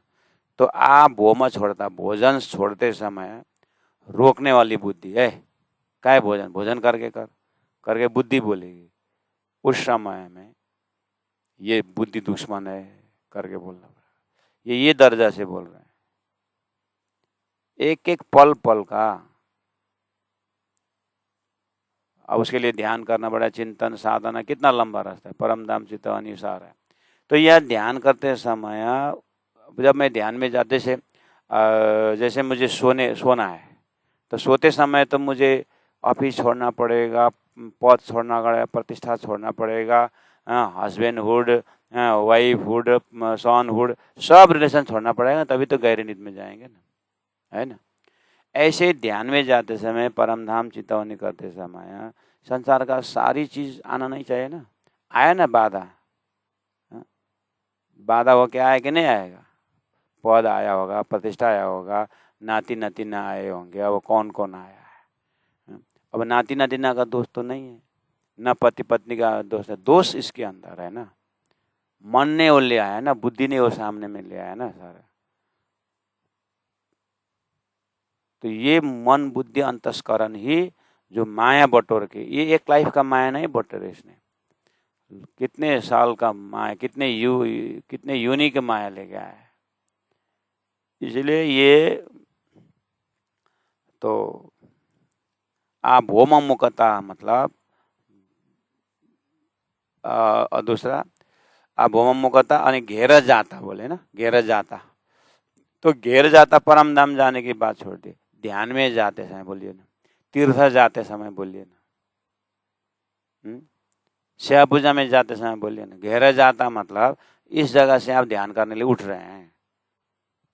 तो आ भोमा छोड़ता, भोजन छोड़ते समय रोकने वाली बुद्धि है, क्या है भोजन, भोजन करके करके बुद्धि बोलेगी, उस समय में ये बुद्धि दुश्मन है करके बोलना पड़ेगा। ये दर्जा से बोल रहे हैं। एक एक पल पल का अब उसके लिए ध्यान करना पड़ा, चिंतन साधना, कितना लंबा रास्ता है, परमधाम चित्त अनुसार है। तो यह ध्यान करते समय जब मैं ध्यान में जाते से जैसे मुझे सोना है तो सोते समय तो मुझे ऑफिस छोड़ना पड़ेगा, पद छोड़ना पड़ेगा, प्रतिष्ठा छोड़ना पड़ेगा, हस्बैंडहुड, वाइफहुड, सॉनहुड, सब रिलेशन छोड़ना पड़ेगा, तभी तो गहरी नींद में जाएंगे ना, है ना। ऐसे ध्यान में जाते समय, परमधाम चितौनी करते समय संसार का सारी चीज आना नहीं चाहिए ना। आया ना बाधा, बाधा हो के आया कि नहीं आएगा, पद आया होगा, प्रतिष्ठा आया होगा, नाती नातीना आए होंगे, अब कौन कौन आया है। अब नाती नातीना का दोष तो नहीं है, न पति पत्नी का दोष है, दोष इसके अंदर है ना, मन ने वो ले आया ना, बुद्धि ने वो सामने में ले आया ना सारा। तो ये मन बुद्धि अंतस्करण ही जो माया बटोर के, ये एक लाइफ का माया नहीं बटोरे इसने, कितने साल का माया, कितने यूनि के माया ले गया है। इसलिए ये तो भौममुखता मतलब दूसरा भौममुखता और घेर जाता बोले ना, घेर जाता, तो घेर जाता परम धाम जाने की बात छोड़ दी, ध्यान में जाते समय बोलिए ना, तीर्थ जाते समय बोलिए ना, सेवा पूजा में जाते समय बोलिए ना। घेर जाता मतलब इस जगह से आप ध्यान करने लिए उठ रहे हैं,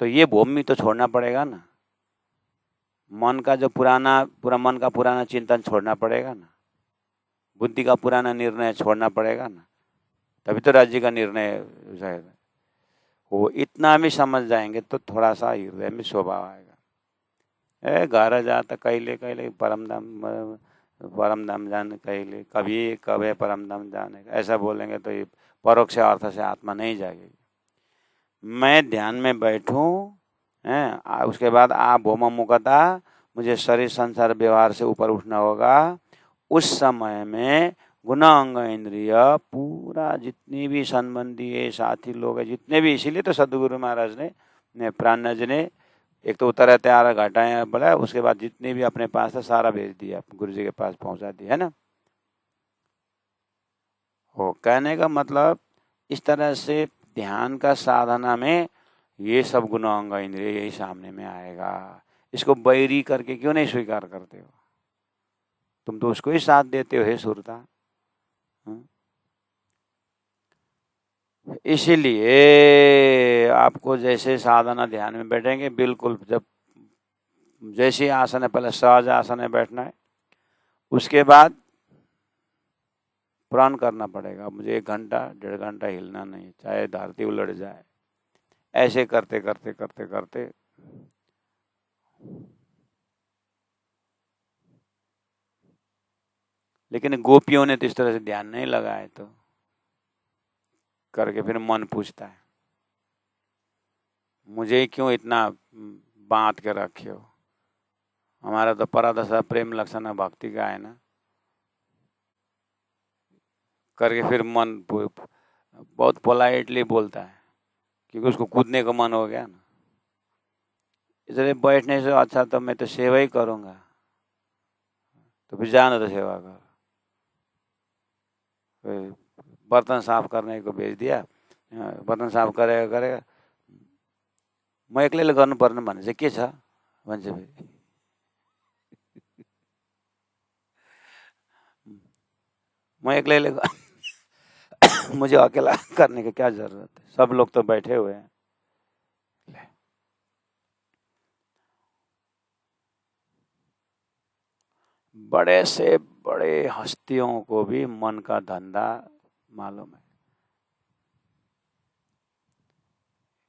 तो ये भूमि तो छोड़ना पड़ेगा ना, मन का जो मन का पुराना चिंतन छोड़ना पड़ेगा ना, बुद्धि का पुराना निर्णय छोड़ना पड़ेगा ना, तभी तो राज्य का निर्णय जाएगा। वो इतना भी समझ जाएंगे तो थोड़ा सा हृदय में स्वभाव आएगा। घर जाता कैले परम धाम जाने कैले, कभी कभी परम धाम जाने, ऐसा बोलेंगे तो ये परोक्ष अर्थ से आत्मा नहीं जाएगी। मैं ध्यान में बैठूं है, उसके बाद भौममुखता, मुझे शरीर संसार व्यवहार से ऊपर उठना होगा। उस समय में गुण अंग इंद्रिय पूरा जितनी भी संबंधी है, साथी लोग है जितने भी, इसीलिए तो सदगुरु महाराज ने प्राणनाथ जी ने एक तो उतर त्यार घटाया बोला, उसके बाद जितने भी अपने पास था सारा भेज दिया, गुरु जी के पास पहुंचा दिया, है ना। वो कहने का मतलब इस तरह से ध्यान का साधना में ये सब गुण अंग इंद्रिय यही सामने में आएगा। इसको बैरी करके क्यों नहीं स्वीकार करते हो? तुम तो उसको ही साथ देते हो, हे सुरता। इसीलिए आपको जैसे साधना ध्यान में बैठेंगे, बिल्कुल जब जैसे आसन है, पहले सहज आसन में बैठना है, उसके बाद प्रण करना पड़ेगा, मुझे 1 घंटा 1.5 घंटा हिलना नहीं, चाहे धरती उलट जाए। ऐसे करते करते करते करते लेकिन गोपियों ने तो इस तरह से ध्यान नहीं लगाए, तो करके फिर मन पूछता है मुझे क्यों इतना बांध के रखे हो? हमारा तो परादशा प्रेम लक्षण भक्ति का है ना, करके फिर मन बहुत पोलाइटली बोलता है, क्योंकि उसको कूदने का मन हो गया ना। इसलिए बैठने से अच्छा तो मैं तो सेवा ही करूँगा, तो फिर जाना तो सेवा कर। बर्तन साफ करने को भेज दिया, बर्तन साफ करेगा, म एक्लैले गर्नुपर्ने भने चाहिँ के छ भन्छ फेरि। म एक्लैले मुझे अकेला करने की क्या जरूरत है, सब लोग तो बैठे हुए हैं। बड़े से बड़े हस्तियों को भी मन का धंधा मालूम है,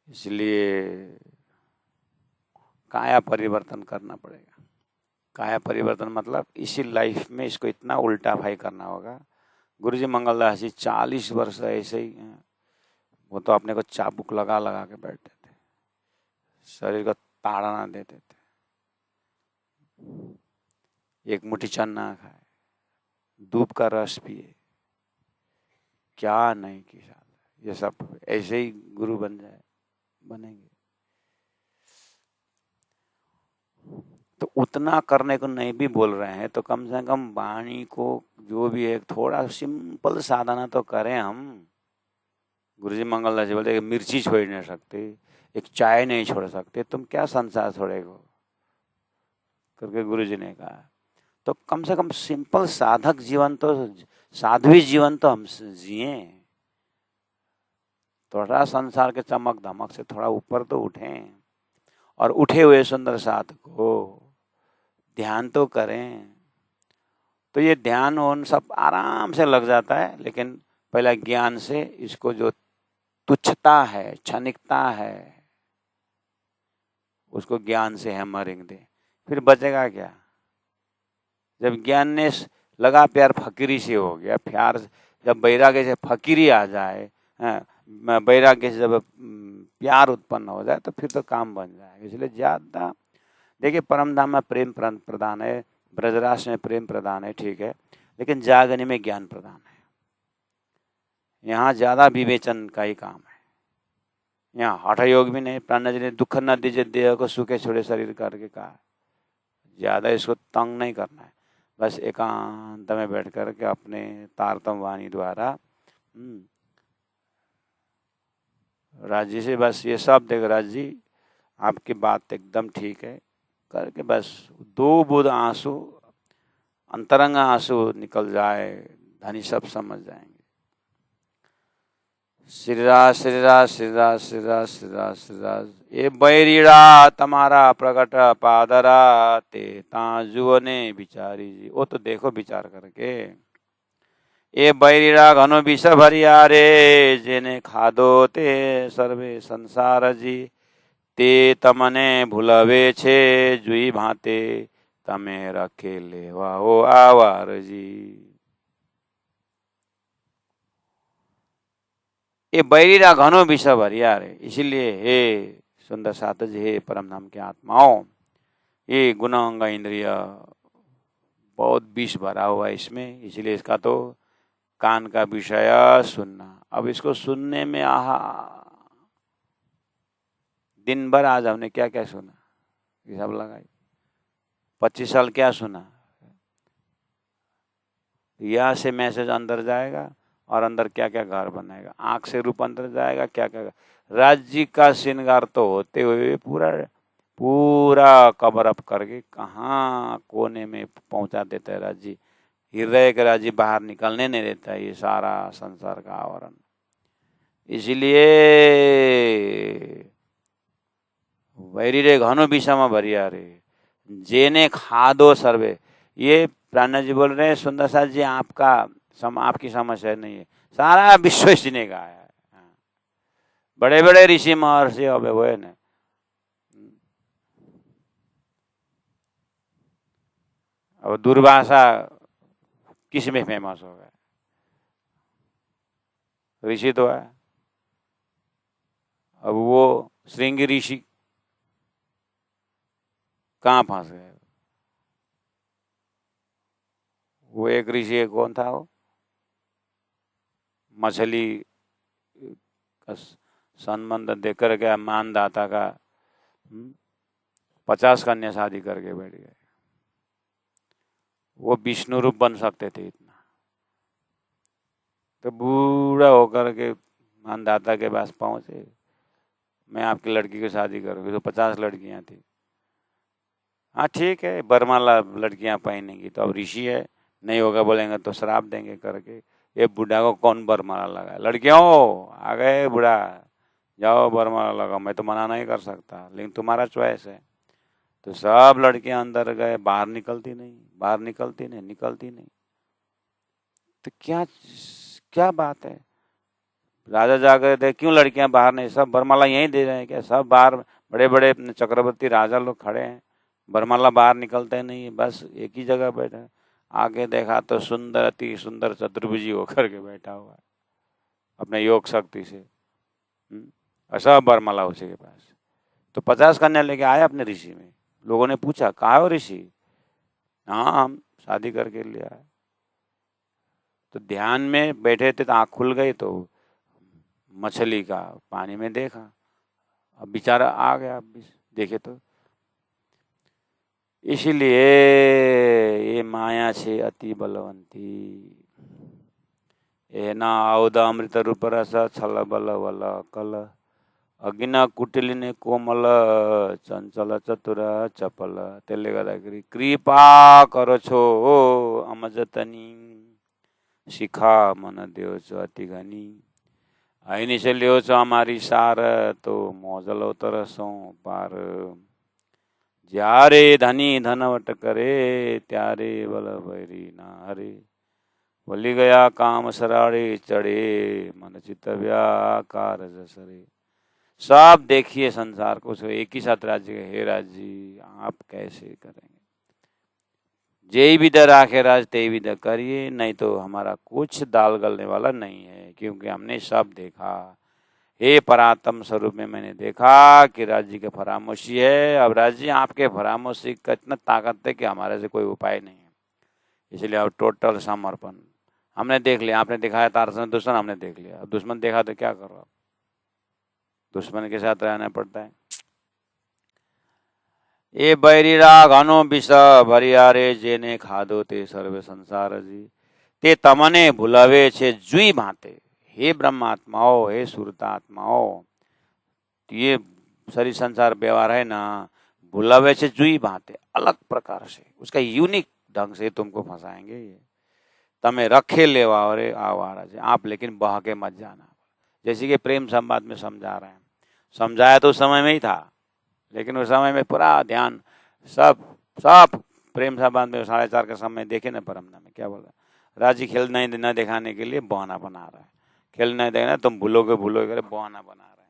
इसलिए काया परिवर्तन करना पड़ेगा। काया परिवर्तन मतलब इसी लाइफ में इसको इतना उल्टा भाई करना होगा। गुरुजी मंगलदास जी 40 वर्ष ऐसे ही, वो तो अपने को चाबुक लगा लगा के बैठते थे, शरीर को ताड़ना देते थे, एक मुट्ठी चन्ना खाए, दूध का रस पिए, क्या नहीं की साथ, ये सब ऐसे ही गुरु बनेंगे। तो उतना करने को नहीं भी बोल रहे हैं, तो कम से कम वाणी को जो भी एक थोड़ा सिंपल साधना तो करें हम। गुरुजी मंगलदास जी बोलते मिर्ची छोड़ नहीं सकते, एक चाय नहीं छोड़ सकते, तुम क्या संसार छोड़ेगो करके गुरुजी ने कहा। तो कम से कम सिंपल साधक जीवन तो, साध्वी जीवन तो हम जिए, थोड़ा संसार के चमक धमक से थोड़ा ऊपर तो उठें, और उठे हुए सुंदर साधक को ध्यान तो करें। तो ये ध्यान उन सब आराम से लग जाता है, लेकिन पहला ज्ञान से इसको जो तुच्छता है, क्षणिकता है, उसको ज्ञान से हैमरिंग दे, फिर बचेगा क्या? जब ज्ञान ने लगा प्यार फकीरी से हो गया, प्यार जब वैराग्य से फकीरी आ जाए, वैराग्य से जब प्यार उत्पन्न हो जाए, तो फिर तो काम बन जाएगा। इसलिए ज़्यादा देखिए परम धाम में प्रेम प्रदान है, ब्रजराज में प्रेम प्रदान है, ठीक है, लेकिन जागने में ज्ञान प्रदान है। यहाँ ज्यादा विवेचन का ही काम है। यहाँ हठ योग भी नहीं, प्राण जी ने दुख न दीजिए देह को, सुखे छोड़े शरीर करके कहा। ज्यादा इसको तंग नहीं करना है, बस एकांत में बैठ करके अपने तारतम वाणी द्वारा राज जी से बस ये सब देख, राज जी आपकी बात एकदम ठीक है करके बस 2 बूंद आंसू, अंतरंग आंसू निकल जाए, धनी सब समझ जाएंगे। श्री राज श्री राज श्री राज श्री राज श्री राज श्री राज। ए बैरीड़ा तुम्हारा प्रकट पादरा ते ताजुओ ने बिचारी जी। वो तो देखो विचार करके। ए बैरीड़ा घनो विष भरिया रे, जेने खादो ते सर्वे संसार जी। ते तमने भूलवे छे जुई भाते, तमे रखे लेवा हो आवार जी। ये बैरीरा घनो विष भरिया रे, इसीलिए हे सुंदर सात जी, हे परम धाम के आत्माओं, ये गुणांग इंद्रिय बहुत विष भरा हुआ है इसमें, इसलिए इसका तो कान का विषय सुनना। अब इसको सुनने में आहा, दिन भर आज हमने क्या क्या सुना, हिसाब लगाई 25 साल क्या सुना। यहाँ से मैसेज अंदर जाएगा और अंदर क्या क्या घर बनाएगा, आंख से रूप अंदर जाएगा, क्या क्या राज्य का श्रृंगार तो होते हुए पूरा पूरा कवर अप करके कहाँ कोने में पहुंचा देता है राज्य। हृदय का राज्य बाहर निकलने नहीं देता है ये सारा संसार का आवरण। इसलिए वैरी रे घनो विषम भरिया रे, जेने खादो सर्वे। ये प्राण जी बोल रहे हैं सुंदर साथ जी, आपकी समस्या नहीं है, सारा विश्व इसी का है। बड़े बड़े ऋषि महर्षि अब वो है ना, अब दुर्वासा किस में फेमस हो गया, ऋषि तो है। अब वो श्रृंगी ऋषि कहाँ फंस गए। वो एक ऋषि कौन था, वो मछली का संबंध देकर के मानदाता का 50 कन्या शादी करके बैठ गए। वो विष्णु रूप बन सकते थे इतना, तो बूढ़ा होकर के मानदाता के पास पहुंचे, मैं आपकी लड़की की शादी करूँगी। तो 50 लड़कियां थी। हाँ ठीक है, बरमाला लड़कियां पहनेंगी तो अब ऋषि है, नहीं होगा बोलेंगे तो श्राप देंगे करके। ये बूढ़ा को कौन बरमाला लगाए, लड़कियों आ गए बूढ़ा, जाओ बरमाला लगाओ, मैं तो मना नहीं कर सकता, लेकिन तुम्हारा चॉइस है। तो सब लड़कियां अंदर गए, बाहर निकलती नहीं, बाहर निकलती नहीं, निकलती नहीं। तो क्या क्या बात है, राजा जाकर देख क्यों लड़कियां बाहर नहीं, सब बरमाला यहीं दे रहे हैं क्या, सब बाहर बड़े बड़े चक्रवर्ती राजा लोग खड़े हैं, बरमाला बाहर निकलते नहीं, बस एक ही जगह बैठे हैं। आगे देखा तो सुंदर अति सुंदर चतुर्भुजी होकर के बैठा हुआ है अपने योग शक्ति से, और सब बरमाला उसी के पास। तो 50 कन्या लेके आए अपने ऋषि में। लोगों ने पूछा कहाँ हो ऋषि, हाँ हम शादी करके लिया है। तो ध्यान में बैठे थे तो आँख खुल गई तो मछली का पानी में देखा, अब बेचारा आ गया, अब देखे तो। इसीलिए ये माया छे अति बलवंती, एना औद अमृत रूप रस छल बल वल कल, अगिना कुटिलिने कोमल चञ्चल चतुर चपल। त्यसले गर्दाखेरि कृपा करो छो अमजतनी, शिखा मन देव छ अति घनी, ऐनी से ल्यो छ हमारी सार, तो मौजलो तरसों पार। ज्यारे धनी धनवट करे, त्यारे बल भैरी ना हरे, बोली गया काम सराड़े चढ़े, मन चित्त व्याकार जसरे। सब देखिए संसार को, एक ही साथ राज्य, हे राज जी आप कैसे करेंगे, जय विद राखे राज ते विद करिए, नहीं तो हमारा कुछ दाल गलने वाला नहीं है, क्योंकि हमने सब देखा। हे परात्म स्वरूप में मैंने देखा कि राज जी के फरामोशी है। अब राज जी आपके फरामोशी का इतना ताकत है कि हमारे से कोई उपाय नहीं है, इसलिए अब टोटल समर्पण। हमने देख लिया, आपने दिखाया तारसन दुश्मन, हमने देख लिया। अब दुश्मन देखा तो क्या करो, आप दुश्मन के साथ रहना पड़ता है। ए बैरीरा घनो विष भरियारे जेने खादो ते सर्वे संसार जी ते तमने भुलावे छे जुई भाते। हे ब्रह्मात्माओ, हे सुरतात्माओ, ये शरीर संसार व्यवहार है ना, भुलावे छे जुई भाते, अलग प्रकार से उसका यूनिक ढंग से तुमको फंसाएंगे ये। तमे रखे लेवा और आवारा से आप, लेकिन बह के मत जाना। जैसे कि प्रेम संवाद में समझा रहे हैं, समझाया तो उस समय में ही था, लेकिन उस समय में पूरा ध्यान सब सब प्रेम संवाद में 4:30 के समय देखे ना परमना में क्या बोल रहा है, राजी खेल नहीं न दिखाने के लिए बहाना बना रहा है। खेल नहीं देखना, तुम भूलोगे भूलोगे, बहाना बना रहा है।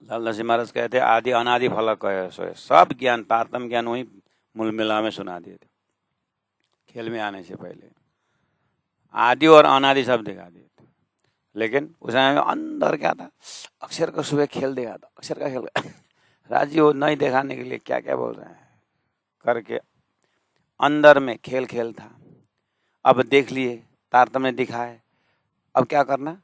लाल नरसिंह महाराज कहते आदि अनादि फल कहे सोए, सब ज्ञान तारतम ज्ञान वही मूल मिला में सुना दिए थे खेल में आने से पहले। आदि और अनादि सब दिखा दिए थे, लेकिन उस समय में अंदर क्या था, अक्षर का सुबह खेल दिया था, अक्षर का खेल राजी वो नहीं दिखाने के लिए क्या क्या बोल रहे हैं करके अंदर में खेल खेल था। अब देख लिए तारतम्य दिखाए, अब क्या करना,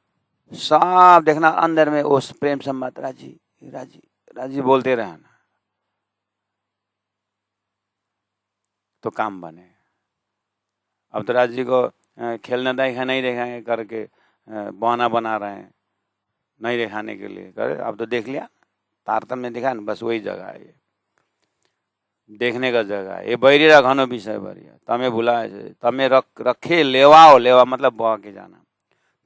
सब देखना अंदर में उस प्रेम संबंध राजी राजी राजी बोलते रहना तो काम बने। अब तो राजी को खेलने देखा नहीं देखाएंगे करके बहाना बना रहे हैं नहीं दिखाने के लिए करे। अब तो देख लिया तारतम्य दिखा ना, बस वही जगह है ये देखने का जगह है। ये बैरीरा घनो विषय भरिया तमें भुलाए तमें रखे लेवाओ, लेवा मतलब बह के जाना,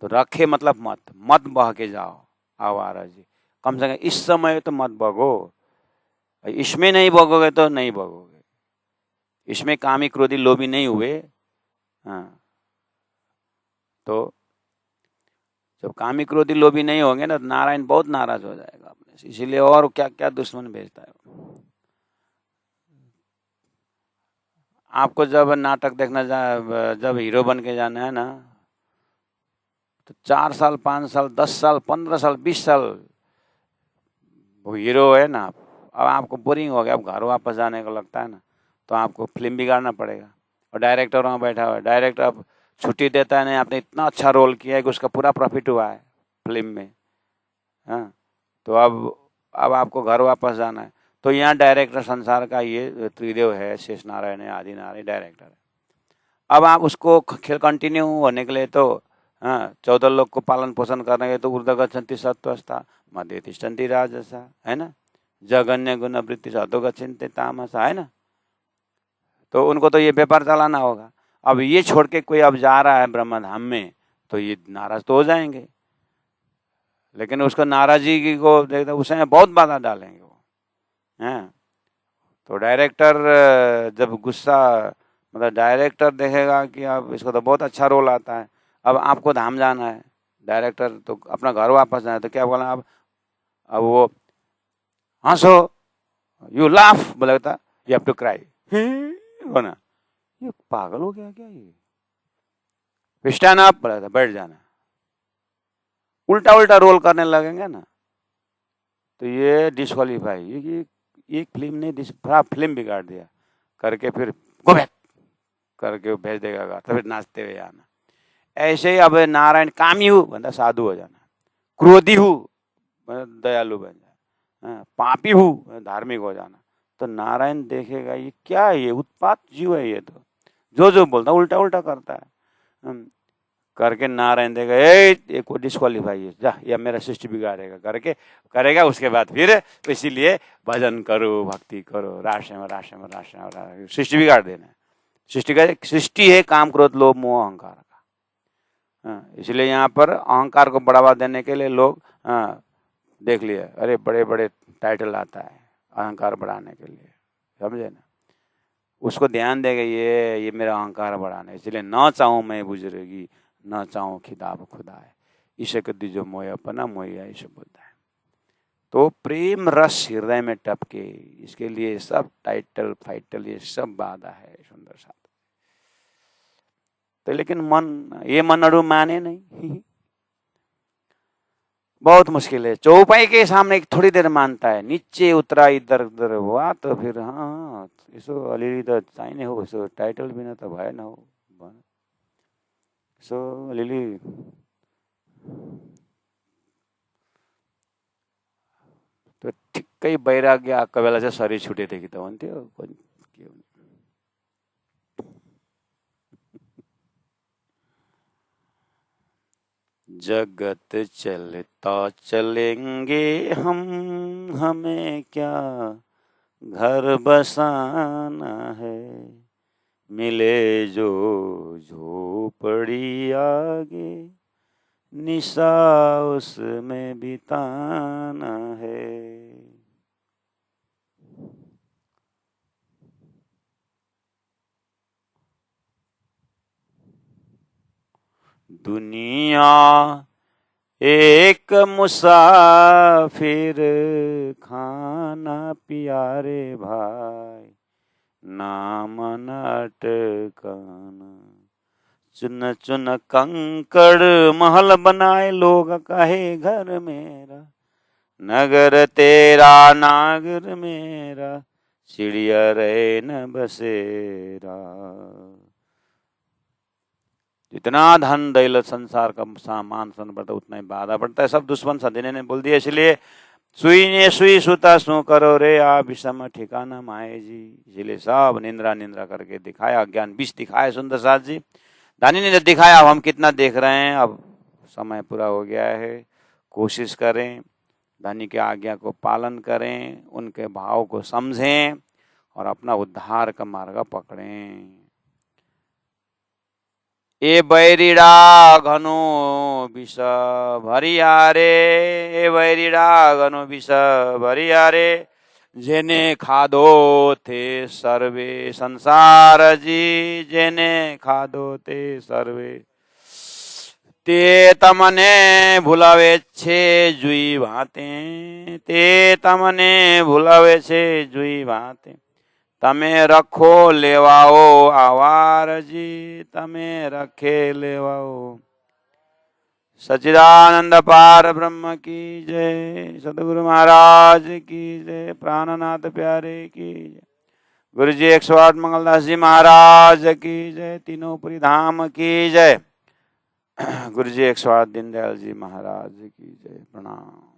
तो रखे मतलब मत बह के जाओ आवारा जी, कम से कम इस समय तो मत भगो। इसमें नहीं भगोगे तो नहीं भगोगे, इसमें कामी क्रोधी लोभी नहीं हुए। हाँ, तो जब कामी क्रोधी लोभी नहीं होंगे ना, नारायण बहुत नाराज हो जाएगा अपने से, इसीलिए और क्या क्या दुश्मन भेजता है। आपको जब नाटक देखना जब हीरो बन के जाना है ना, तो 4 साल 5 साल 10 साल 15 साल 20 साल वो हीरो है ना, अब आपको बोरिंग हो गया, अब घर वापस जाने को लगता है ना, तो आपको फिल्म बिगाड़ना पड़ेगा। और डायरेक्टर वहाँ बैठा हुआ है, डायरेक्टर अब छुट्टी देता है, नहीं आपने इतना अच्छा रोल किया है कि उसका पूरा प्रॉफिट हुआ है फिल्म में। हाँ, तो अब आपको घर वापस जाना है, तो यहाँ डायरेक्टर संसार का ये त्रिदेव है, शेष नारायण है, आदि नारायण डायरेक्टर है। अब आप उसको खेल कंटिन्यू होने के लिए तो 14 लोग को पालन पोषण करने के तो ऊर्ध्व गच्छन्ति सत्त्वस्था मध्य तिष्ठन्ति राजसा, है ना, जगन्य गुण वृत्ति अधो गच्छन्ति तामसा, है ना, तो उनको तो ये व्यापार चलाना होगा। अब ये छोड़ के कोई अब जा रहा है ब्रह्म धाम में, तो ये नाराज तो हो जाएंगे, लेकिन उसको नाराजगी को देखते उसमें बहुत बाधा डालेंगे वो हैं। तो डायरेक्टर जब गुस्सा, मतलब डायरेक्टर देखेगा कि अब इसको तो बहुत अच्छा रोल आता है, अब आपको धाम जाना है, डायरेक्टर तो अपना घर वापस जाना है, तो क्या बोला अब वो हंसो, यू लाफ बोलेगा, यू हैव टू क्राई होना, ये पागल हो गया क्या, ये स्टैंड अप बोलेगा, बैठ जाना, उल्टा उल्टा रोल करने लगेंगे ना, तो ये डिस्क्वालीफाई, ये एक फिल्म ने पूरा फिल्म बिगाड़ दिया करके फिर गो बैक करके भेज देगा, तो फिर नाचते हुए आना। ऐसे ही अब नारायण कामी हूँ बंदा साधु हो जाना, क्रोधी हूँ दयालु बन जाना, पापी हूँ धार्मिक हो जाना। तो नारायण देखेगा ये क्या है, ये उत्पात जीव है, ये तो जो बोलता उल्टा उल्टा करता है करके नारायण देगा ये को डिस्क्वालीफाई है, जा या मेरा सृष्टि बिगाड़ेगा करके करेगा। उसके बाद फिर इसीलिए भजन करो, भक्ति करो, राष्ट्र में सृष्टि बिगाड़ देना। सृष्टि है काम क्रोध लोभ मोह अहंकार का। इसलिए यहाँ पर अहंकार को बढ़ावा देने के लिए लोग देख लिया, अरे बड़े बड़े टाइटल आता है अहंकार बढ़ाने के लिए, समझे ना, उसको ध्यान देगा ये मेरा अहंकार बढ़ाना, इसलिए न चाहूं मैं बुजुर्गी न चाहूं खिताब खुदा है, इसे कदी जो मोया अपना मोया इसे बोलता है। तो प्रेम रस हृदय में टपके, इसके लिए सब टाइटल फाइटल ये सब बाधा है। सुंदर सा तो लेकिन मन, ये मन अड़ू माने नहीं। बहुत मुश्किल है। चौपाई के सामने थोड़ी देर मानता है, नीचे उतरा इधर उधर हुआ तो फिर हाँ यसो अलिअलि त चाहिने हो, यसो टाइटल बिना त भएन हो, यसो अलिअलि त्यो ठिक्कै वैराग्य आएको बेला चाहिँ शरीर छुटेदेखि त हुन्थ्यो। जगत चलता चलेंगे हम, हमें क्या घर बसाना है, मिले जो झोपड़ी आगे, निशा उसमें बिताना है। दुनिया एक मुसाफिर, खाना प्यारे भाई, नाम न ठिकाना, चुन चुन कंकड़ महल बनाए लोग कहे घर मेरा, नगर तेरा नागर मेरा, चिड़िया रहे न बसेरा। जितना धन दैलत संसार का सामान सन पड़ता उतना ही बाधा पड़ता है। सब दुश्मन सदने ने बोल दिया, इसलिए सुई ने सुई सुता सू करो रे आ विषम ठिकाना माए जी। इसलिए सब निंद्रा निंद्रा करके दिखाया, ज्ञान विष दिखाया सुंदर साथ जी। दानी ने दिखाया, अब हम कितना देख रहे हैं, अब समय पूरा हो गया है। कोशिश करें, दानी की आज्ञा को पालन करें, उनके भाव को समझें और अपना उद्धार का मार्ग पकड़ें। ए बैरिडा घनो विष भरिया रे, ए बैरिडा घनो विष भरिया रे, जेने खादो थे सर्वे संसार जी, जेने खादो थे सर्वे, ते तमने भुलावे छे जुई भाते, ते तमने भुलावे छे जुई भाते, तमे रखो लेवाओ आवार जी, तमे रखे लेवाओ। सच्चिदानंद पार ब्रह्म की जय, सदगुरु महाराज की जय, प्राणनाथ प्यारे की जय, गुरु जी 108 मंगलदास जी महाराज की जय, तीनों पुरी धाम की जय, गुरु जी 108 दीनदयाल जी महाराज की जय। प्रणाम।